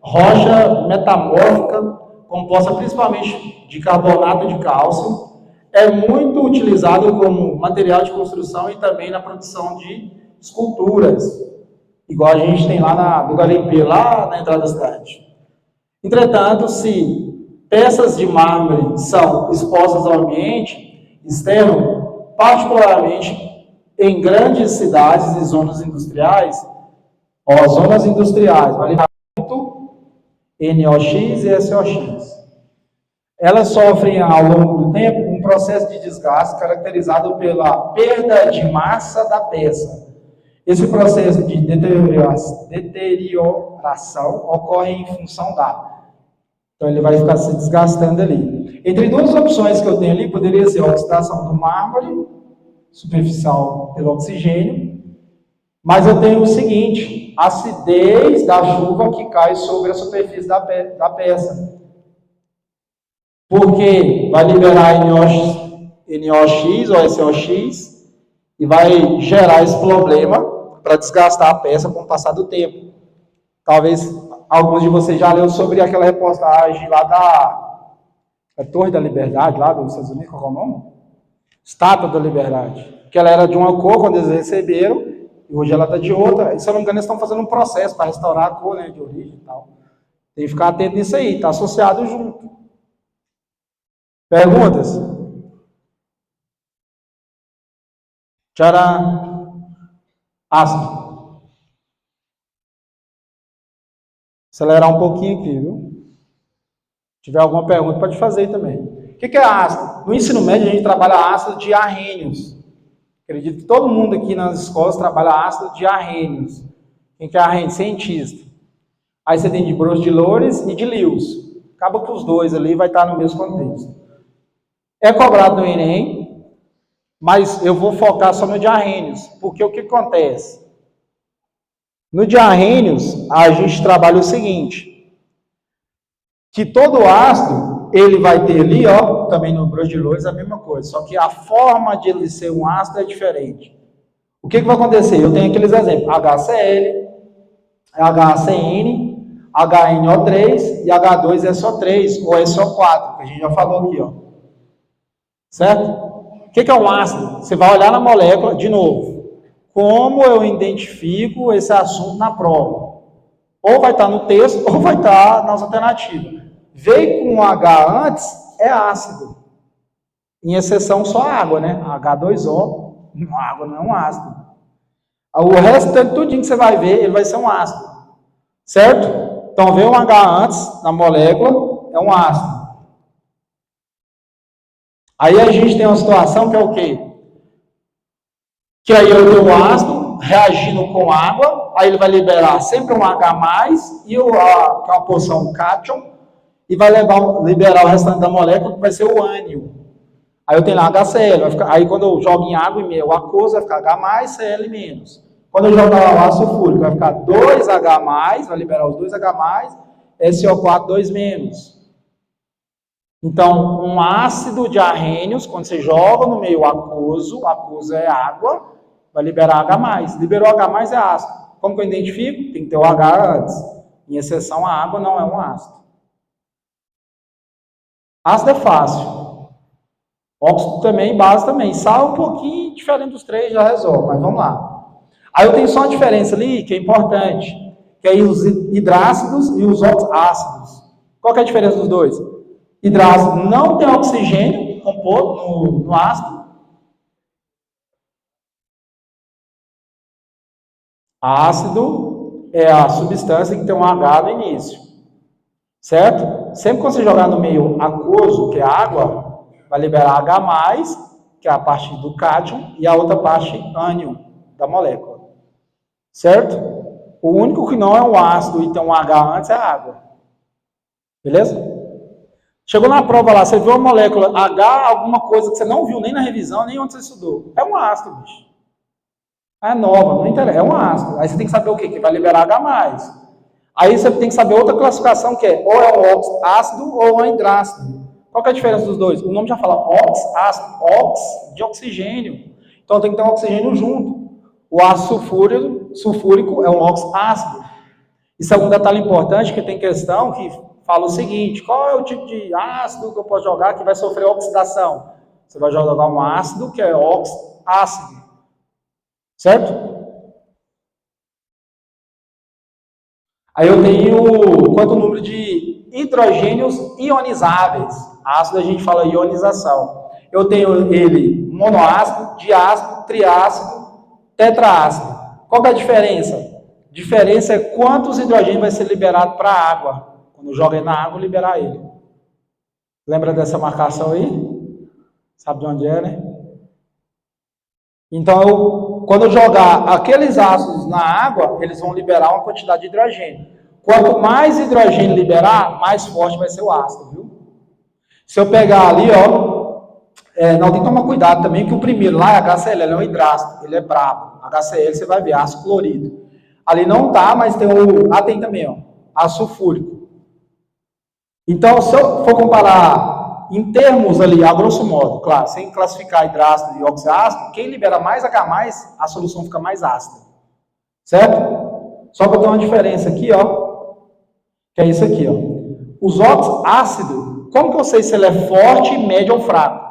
rocha metamórfica, composta principalmente de carbonato de cálcio, é muito utilizado como material de construção e também na produção de esculturas, igual a gente tem lá do Garimpê, lá na entrada da cidade. Entretanto, se peças de mármore são expostas ao ambiente externo, particularmente em grandes cidades e zonas industriais, zonas industriais, vale muito NOx e SOx. Elas sofrem ao longo do tempo um processo de desgaste caracterizado pela perda de massa da peça. Esse processo de deterioração ocorre em função da. Então ele vai ficar se desgastando ali. Entre duas opções que eu tenho ali, poderia ser a oxidação do mármore, superficial pelo oxigênio, mas eu tenho o seguinte, a acidez da chuva que cai sobre a superfície da peça. Porque vai liberar NOx ou SOx e vai gerar esse problema para desgastar a peça com o passar do tempo. Talvez alguns de vocês já leram sobre aquela reportagem lá da Torre da Liberdade, lá dos Estados Unidos, qual é o nome? Estátua da Liberdade. Que ela era de uma cor quando eles receberam, e hoje ela está de outra. E se eu não me engano, eles estão fazendo um processo para restaurar a cor, né, de origem e tal. Tem que ficar atento nisso aí, está associado junto. Perguntas? Tcharam. Ácido. Acelerar um pouquinho aqui, viu? Se tiver alguma pergunta, pode fazer também. O que é ácido? No ensino médio, a gente trabalha ácido de arrênios. Acredito que todo mundo aqui nas escolas trabalha ácido de arrênios. Quem que é arrênio? Cientista. Aí você tem de Broglie e de Lewis. Acaba que os dois ali vai estar no mesmo contexto. É cobrado no Enem, mas eu vou focar só no de arrênios, porque o que acontece? No de arrênios, a gente trabalha o seguinte, que todo ácido, ele vai ter ali, ó, também no Broglie a mesma coisa, só que a forma de ele ser um ácido é diferente. O que vai acontecer? Eu tenho aqueles exemplos, HCl, HCN, HNO3 e H2SO3 ou SO4, que a gente já falou aqui, ó. Certo? O que é um ácido? Você vai olhar na molécula, de novo, como eu identifico esse assunto na prova. Ou vai estar no texto, ou vai estar nas alternativas. Veio com H antes, é ácido. Em exceção só a água, né? H2O, a água não é um ácido. O restante, tudinho que você vai ver, ele vai ser um ácido. Certo? Então, veio um H antes na molécula, é um ácido. Aí a gente tem uma situação que é o quê? Que aí eu tenho o ácido reagindo com água, aí ele vai liberar sempre um H+, e que é uma porção cátion, e vai liberar o restante da molécula, que vai ser o ânion. Aí eu tenho lá HCl, aí quando eu jogo em água e meio aquoso, vai ficar H+, Cl-. Quando eu jogar o ácido sulfúrico, vai ficar 2H+, vai liberar os 2H+, SO4, 2-. Então, um ácido de arrênios, quando você joga no meio aquoso é água, vai liberar H+. Liberou H+, é ácido. Como que eu identifico? Tem que ter o H antes. Em exceção, a água não é um ácido. Ácido é fácil. Óxido também, base também. Sal é um pouquinho diferente dos três, já resolve, mas vamos lá. Aí eu tenho só uma diferença ali, que é importante, que é os hidrácidos e os ácidos. Qual que é a diferença dos dois? Hidrácido não tem oxigênio composto no ácido. Ácido é a substância que tem um H no início. Certo? Sempre que você jogar no meio aquoso, que é água, vai liberar H+, que é a parte do cátion, e a outra parte ânion da molécula. Certo? O único que não é um ácido e tem um H antes é a água. Beleza? Chegou na prova lá, você viu a molécula H, alguma coisa que você não viu nem na revisão, nem onde você estudou. É um ácido, bicho. É nova, não interessa, é um ácido. Aí você tem que saber o quê? Que vai liberar H+. Aí você tem que saber outra classificação, que é ou é um ácido ou é um hidrácido. Qual que é a diferença dos dois? O nome já fala ácido, de oxigênio. Então tem que ter um oxigênio junto. O ácido sulfúrico é um ácido. Isso é um detalhe importante, que tem questão que fala o seguinte: qual é o tipo de ácido que eu posso jogar que vai sofrer oxidação? Você vai jogar um ácido que é ácido. Certo? Aí eu tenho quanto número de hidrogênios ionizáveis. Ácido a gente fala ionização. Eu tenho ele monoácido, diácido, triácido, tetraácido. Qual é a diferença? A diferença é quantos hidrogênios vai ser liberado para a água. Quando joga ele na água, liberar ele. Lembra dessa marcação aí? Sabe de onde é, né? Então, quando eu jogar aqueles ácidos na água, eles vão liberar uma quantidade de hidrogênio. Quanto mais hidrogênio liberar, mais forte vai ser o ácido, viu? Se eu pegar ali, ó, não, tem que tomar cuidado também, que o primeiro lá é HCl, ele é um hidrácido, ele é brabo. HCl, você vai ver, ácido clorídrico. Ali não tá, mas tem tem também, ó, ácido sulfúrico. Então, se eu for comparar em termos ali, a grosso modo, claro, sem classificar hidrácido e oxiácido, quem libera mais H+, a solução fica mais ácida. Certo? Só que eu tenho uma diferença aqui, ó, que é isso aqui, ó. Os ácidos, como que eu sei se ele é forte, médio ou fraco?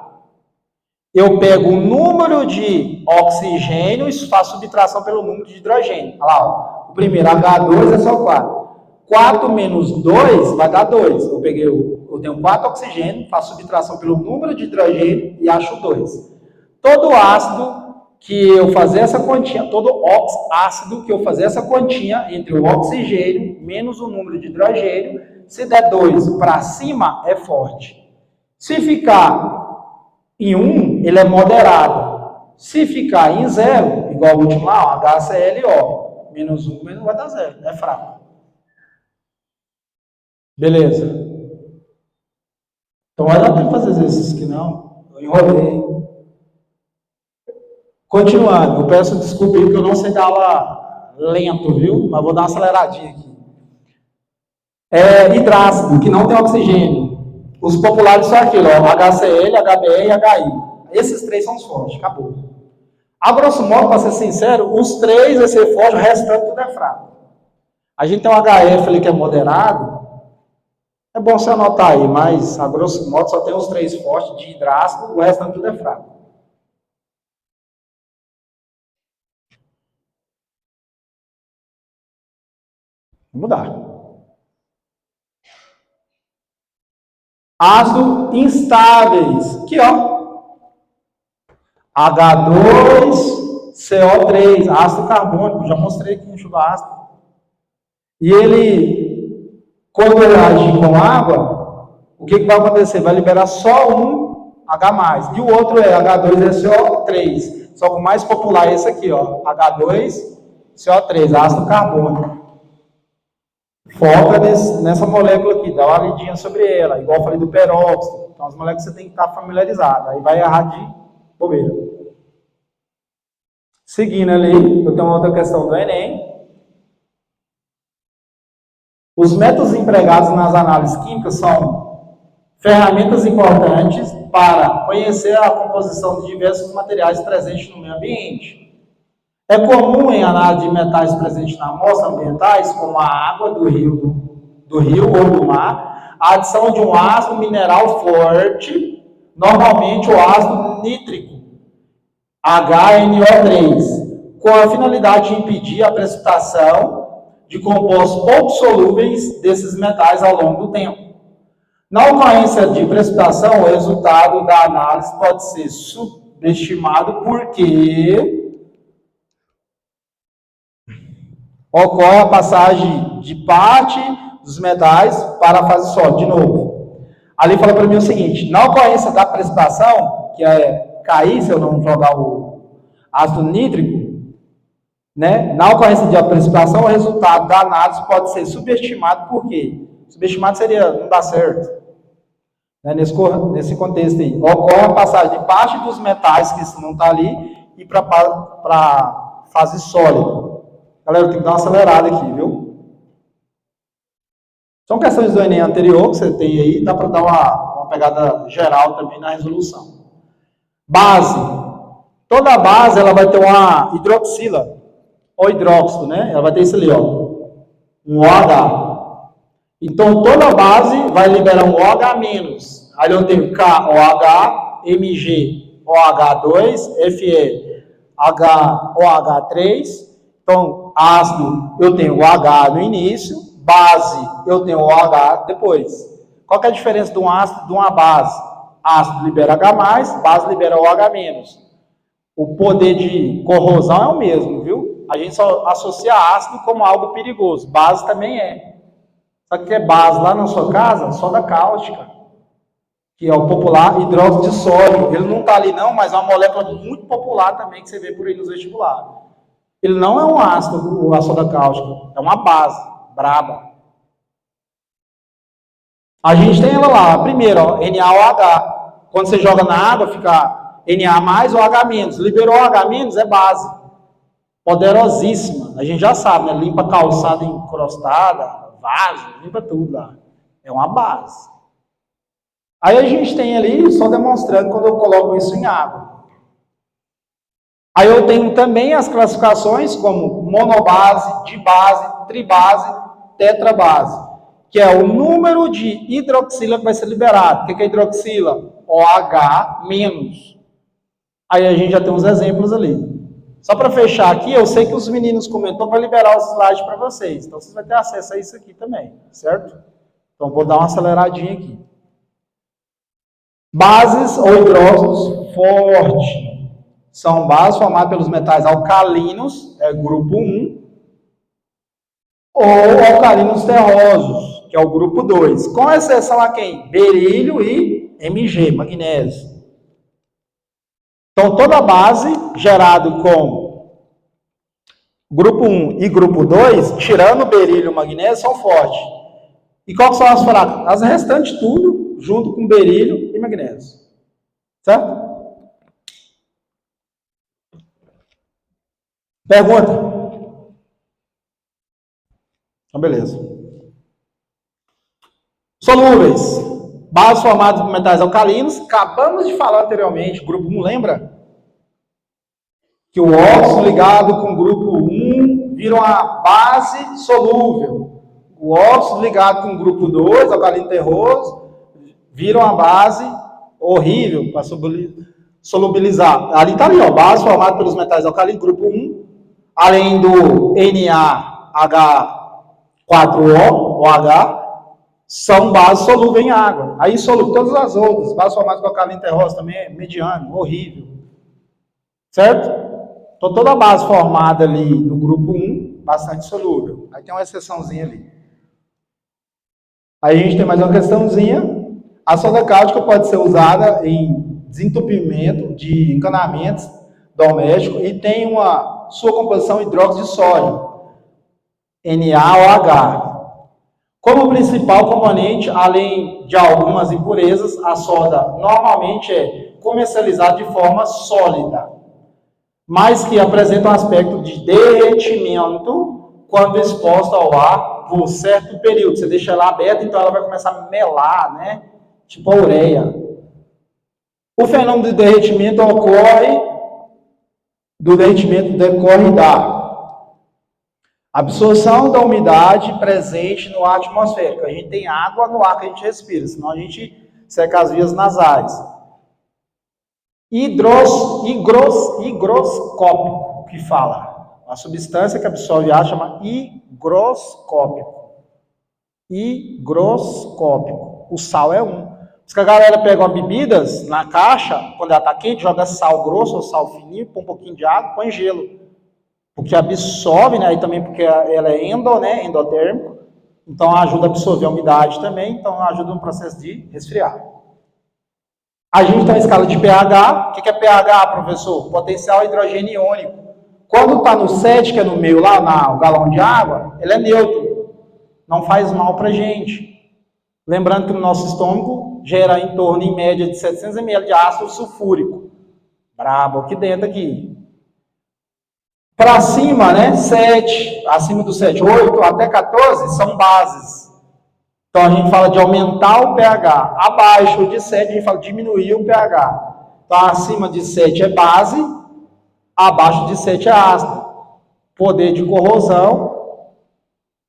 Eu pego o número de oxigênio e faço subtração pelo número de hidrogênio. Olha lá, ó. O primeiro, H2 é só 4. 4 menos 2 vai dar 2. Eu tenho 4 oxigênio, faço subtração pelo número de hidrogênio e acho 2. Todo ácido que eu fazer essa continha, todo ácido que eu fazer essa continha entre o oxigênio menos o número de hidrogênio, se der 2 para cima, é forte. Se ficar em 1, ele é moderado. Se ficar em zero, igual o último lá, HClO, menos 1, menos vai dar zero, é fraco. Beleza. Então vai dar tempo de fazer exercício aqui não, eu enrolei. Continuando, eu peço desculpa aí porque eu não sei dar aula lento, viu? Mas vou dar uma aceleradinha aqui. Hidrácido, que não tem oxigênio. Os populares são aquilo, ó, HCl, HBr e HI. Esses três são os fortes, acabou. A grosso modo, para ser sincero, os três vai ser forte, o restante tudo é fraco. A gente tem um HF ali que é moderado, é bom você anotar aí, mas a grosso modo só tem os três fortes de hidrácido, o restante tudo é fraco. Vamos mudar. Ácidos instáveis. Aqui, ó. H2CO3, ácido carbônico. Já mostrei aqui no chuva ácido. E ele, quando ele agir com água, o que vai acontecer? Vai liberar só um H+. E o outro é H2SO3. Só que o mais popular é esse aqui, ó. H2CO3, ácido carbônico. Foca nessa molécula aqui, dá uma lidinha sobre ela, igual eu falei do peróxido. Então, as moléculas você tem que estar familiarizado, aí vai errar de bobeira. Seguindo ali, eu tenho uma outra questão do Enem. Os métodos empregados nas análises químicas são ferramentas importantes para conhecer a composição de diversos materiais presentes no meio ambiente. É comum em análise de metais presentes na amostra ambientais, como a água do rio ou do mar, a adição de um ácido mineral forte, normalmente o ácido nítrico, HNO3, com a finalidade de impedir a precipitação de compostos pouco solúveis desses metais ao longo do tempo. Na ocorrência de precipitação, o resultado da análise pode ser subestimado porque ocorre a passagem de parte dos metais para a fase sólida. De novo, ali fala para mim o seguinte: na ocorrência da precipitação, que é cair, se eu não jogar o ácido nítrico, né? Na ocorrência de precipitação, o resultado da análise pode ser subestimado. Por quê? Subestimado seria não dar certo. Né? Nesse contexto aí, ocorre a passagem de parte dos metais, que isso não está ali, e para a fase sólida. Galera, eu tenho que dar uma acelerada aqui, viu? São questões do Enem anterior que você tem aí, dá para dar uma pegada geral também na resolução. Base. Toda base ela vai ter uma hidroxila, ou hidróxido, né? Ela vai ter isso ali, ó, um OH. Então, toda base vai liberar um OH-. Aí eu tenho KOH, Mg, OH2, Fe, HOH3. Então, ácido, eu tenho o H no início, base, eu tenho o OH depois. Qual que é a diferença de um ácido e de uma base? Ácido libera H+, base libera OH-. O poder de corrosão é o mesmo, viu? A gente só associa ácido como algo perigoso, base também é. Só que é base lá na sua casa, soda cáustica, que é o popular hidróxido de sódio. Ele não está ali não, mas é uma molécula muito popular também que você vê por aí nos vestibulares. Ele não é um ácido, a soda cáustica, é uma base, braba. A gente tem ela lá, primeiro, ó, NaOH. Quando você joga na água, fica Na ou H-. Liberou H-, é base. Poderosíssima. A gente já sabe, né? Limpa calçada encrostada, vaso, limpa tudo lá. É uma base. Aí a gente tem ali, só demonstrando quando eu coloco isso em água. Aí eu tenho também as classificações como monobase, dibase, tribase, tetrabase, que é o número de hidroxila que vai ser liberado. O que é hidroxila? OH-. Aí a gente já tem uns exemplos ali. Só para fechar aqui, eu sei que os meninos comentou para liberar os slides para vocês. Então vocês vão ter acesso a isso aqui também, certo? Então vou dar uma aceleradinha aqui. Bases ou hidróxidos fortes. São bases formadas pelos metais alcalinos, é grupo 1, ou alcalinos terrosos, que é o grupo 2. Com exceção a quem? Berílio e Mg, magnésio. Então, toda a base gerado com grupo 1 e grupo 2, tirando o berílio e o magnésio, são fortes. E quais são as fracas? As restantes tudo, junto com berílio e magnésio. Certo? Pergunta? Então, beleza. Solúveis. Bases formadas por metais alcalinos. Acabamos de falar anteriormente, grupo 1, lembra? Que o óxido ligado com o grupo 1 vira uma base solúvel. O óxido ligado com o grupo 2, alcalino terroso, vira uma base horrível para solubilizar. Ali está ali, ó, base formada pelos metais alcalinos, grupo 1, além do NaH4O, OH, são bases solúveis em água. Aí solúvel todas as outras, bases formadas com alcalino terroso também é mediano, horrível. Certo? Então toda a base formada ali no grupo 1, bastante solúvel. Aí tem uma exceçãozinha ali. Aí a gente tem mais uma questãozinha. A soda cáustica pode ser usada em desentupimento de encanamentos domésticos e tem uma sua composição hidróxido de sódio, NaOH. Como principal componente, além de algumas impurezas, a soda normalmente é comercializada de forma sólida, mas que apresenta um aspecto de derretimento quando exposta ao ar por certo período. Você deixa ela aberta, então ela vai começar a melar, né? Tipo a ureia. O fenômeno de derretimento decorre da absorção da umidade presente no ar atmosférico. A gente tem água no ar que a gente respira, senão a gente seca as vias nasais. Higroscópico, que fala. A substância que absorve ar chama higroscópico. Higroscópico. O sal é um. Por isso que a galera pega bebidas na caixa, quando ela está quente, joga sal grosso ou sal fininho, põe um pouquinho de água, põe gelo. Porque absorve, né? E também porque ela é endotérmico. Então ajuda a absorver a umidade também. Então ajuda no processo de resfriar. A gente tem uma escala de pH. O que é pH, professor? Potencial hidrogênio iônico. Quando está no 7, que é no meio lá, no galão de água, ele é neutro. Não faz mal para a gente. Lembrando que no nosso estômago gera em torno, em média, de 700 ml de ácido sulfúrico. Brabo aqui dentro aqui. Para cima, né, 7, acima do 7, 8 até 14 são bases. Então a gente fala de aumentar o pH. Abaixo de 7 a gente fala de diminuir o pH. Então acima de 7 é base, abaixo de 7 é ácido. Poder de corrosão,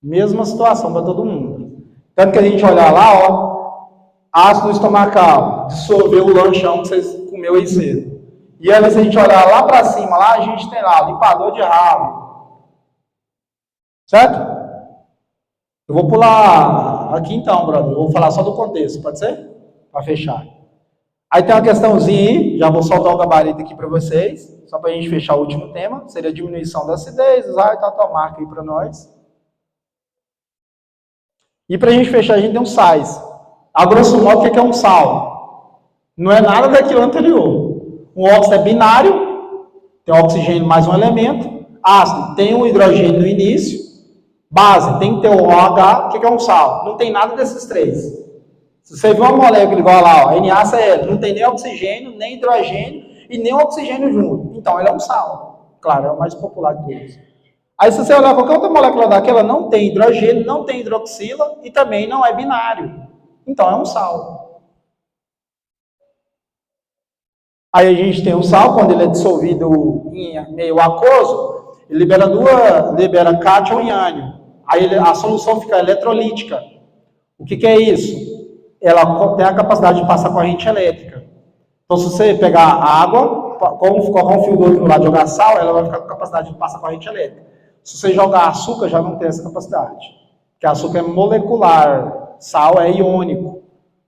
mesma situação para todo mundo. Tanto que a gente olhar lá, ó, ácido estomacal, dissolveu o lanchão que vocês comeu aí cedo. E aí, se a gente olhar lá para cima, lá a gente tem lá limpador de ralo. Certo? Eu vou pular aqui então, brother. Eu vou falar só do contexto, pode ser? Para fechar. Aí tem uma questãozinha aí, já vou soltar o gabarito aqui para vocês, só para a gente fechar o último tema. Seria a diminuição da acidez, usar a tua marca aí para nós. E para a gente fechar, a gente tem um sais. A grosso modo, o que é um sal? Não é nada daquilo anterior. O óxido é binário, tem oxigênio mais um elemento. Ácido tem um hidrogênio no início. Base tem que ter o OH. O que é um sal? Não tem nada desses três. Se você vê uma molécula igual lá, ó, NaCl, não tem nem oxigênio, nem hidrogênio e nem oxigênio junto. Então, ele é um sal. Claro, é o mais popular de todos. Aí, se você olhar qualquer outra molécula daquela, não tem hidrogênio, não tem hidroxila e também não é binário. Então, é um sal. Aí a gente tem o sal, quando ele é dissolvido em meio aquoso, ele libera cátion e ânion. Aí a solução fica eletrolítica. O que é isso? Ela tem a capacidade de passar corrente elétrica. Então, se você pegar a água, colocar um fio do outro lado e jogar sal, ela vai ficar com a capacidade de passar corrente elétrica. Se você jogar açúcar, já não tem essa capacidade. Porque açúcar é molecular, sal é iônico.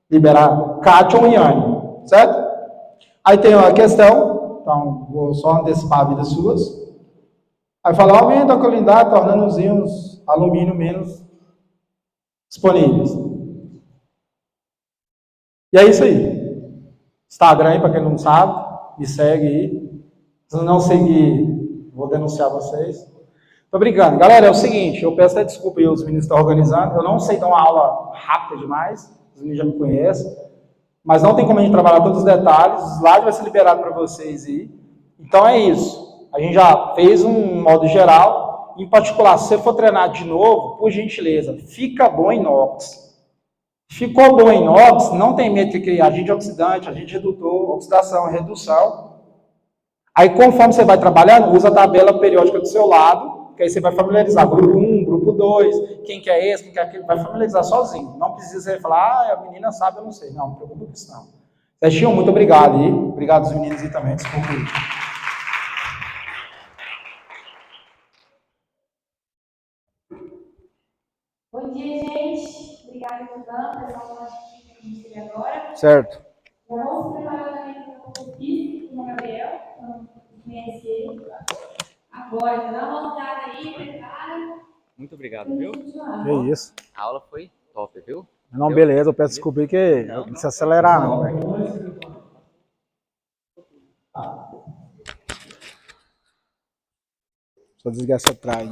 Libera cátion e ânion, certo? Aí tem uma questão, então vou só antecipar a vida suas. Aí fala, aumenta a alcalinidade, tornando os íons alumínio menos disponíveis. E é isso aí. Instagram aí, para quem não sabe. Me segue aí. Se não seguir, vou denunciar vocês. Tô brincando. Galera, é o seguinte, eu peço até desculpa aí, os meninos estão organizando. Eu não sei dar uma aula rápida demais, os meninos já me conhecem. Mas não tem como a gente trabalhar todos os detalhes. O slide vai ser liberado para vocês aí. Então é isso. A gente já fez um modo geral. Em particular, se você for treinar de novo, por gentileza, fica bom em inox. Ficou bom em inox, não tem métrica aí, agente oxidante, agente redutor, oxidação, redução. Aí, conforme você vai trabalhando, usa a tabela periódica do seu lado, que aí você vai familiarizar grupo 1, grupo 2, quem que é esse, quem que é aquele, vai familiarizar sozinho. Não precisa você falar, a menina sabe, eu não sei. Não preocupa com isso não. Certinho? Muito obrigado aí. Obrigado aos meninos aí também, desculpa aí. Bom dia, gente. Obrigada, Fernando. Pessoal, nós vamos agora. Certo. Já vamos preparar também para o físico com o Gabriel. Então, conhece ele agora. Dá uma olhada aí, prepara. Muito obrigado, viu? Que isso. A aula foi top, viu? Não, beleza, eu peço desculpa aí que eu não quis acelerar não, velho. Só desligar essa trave.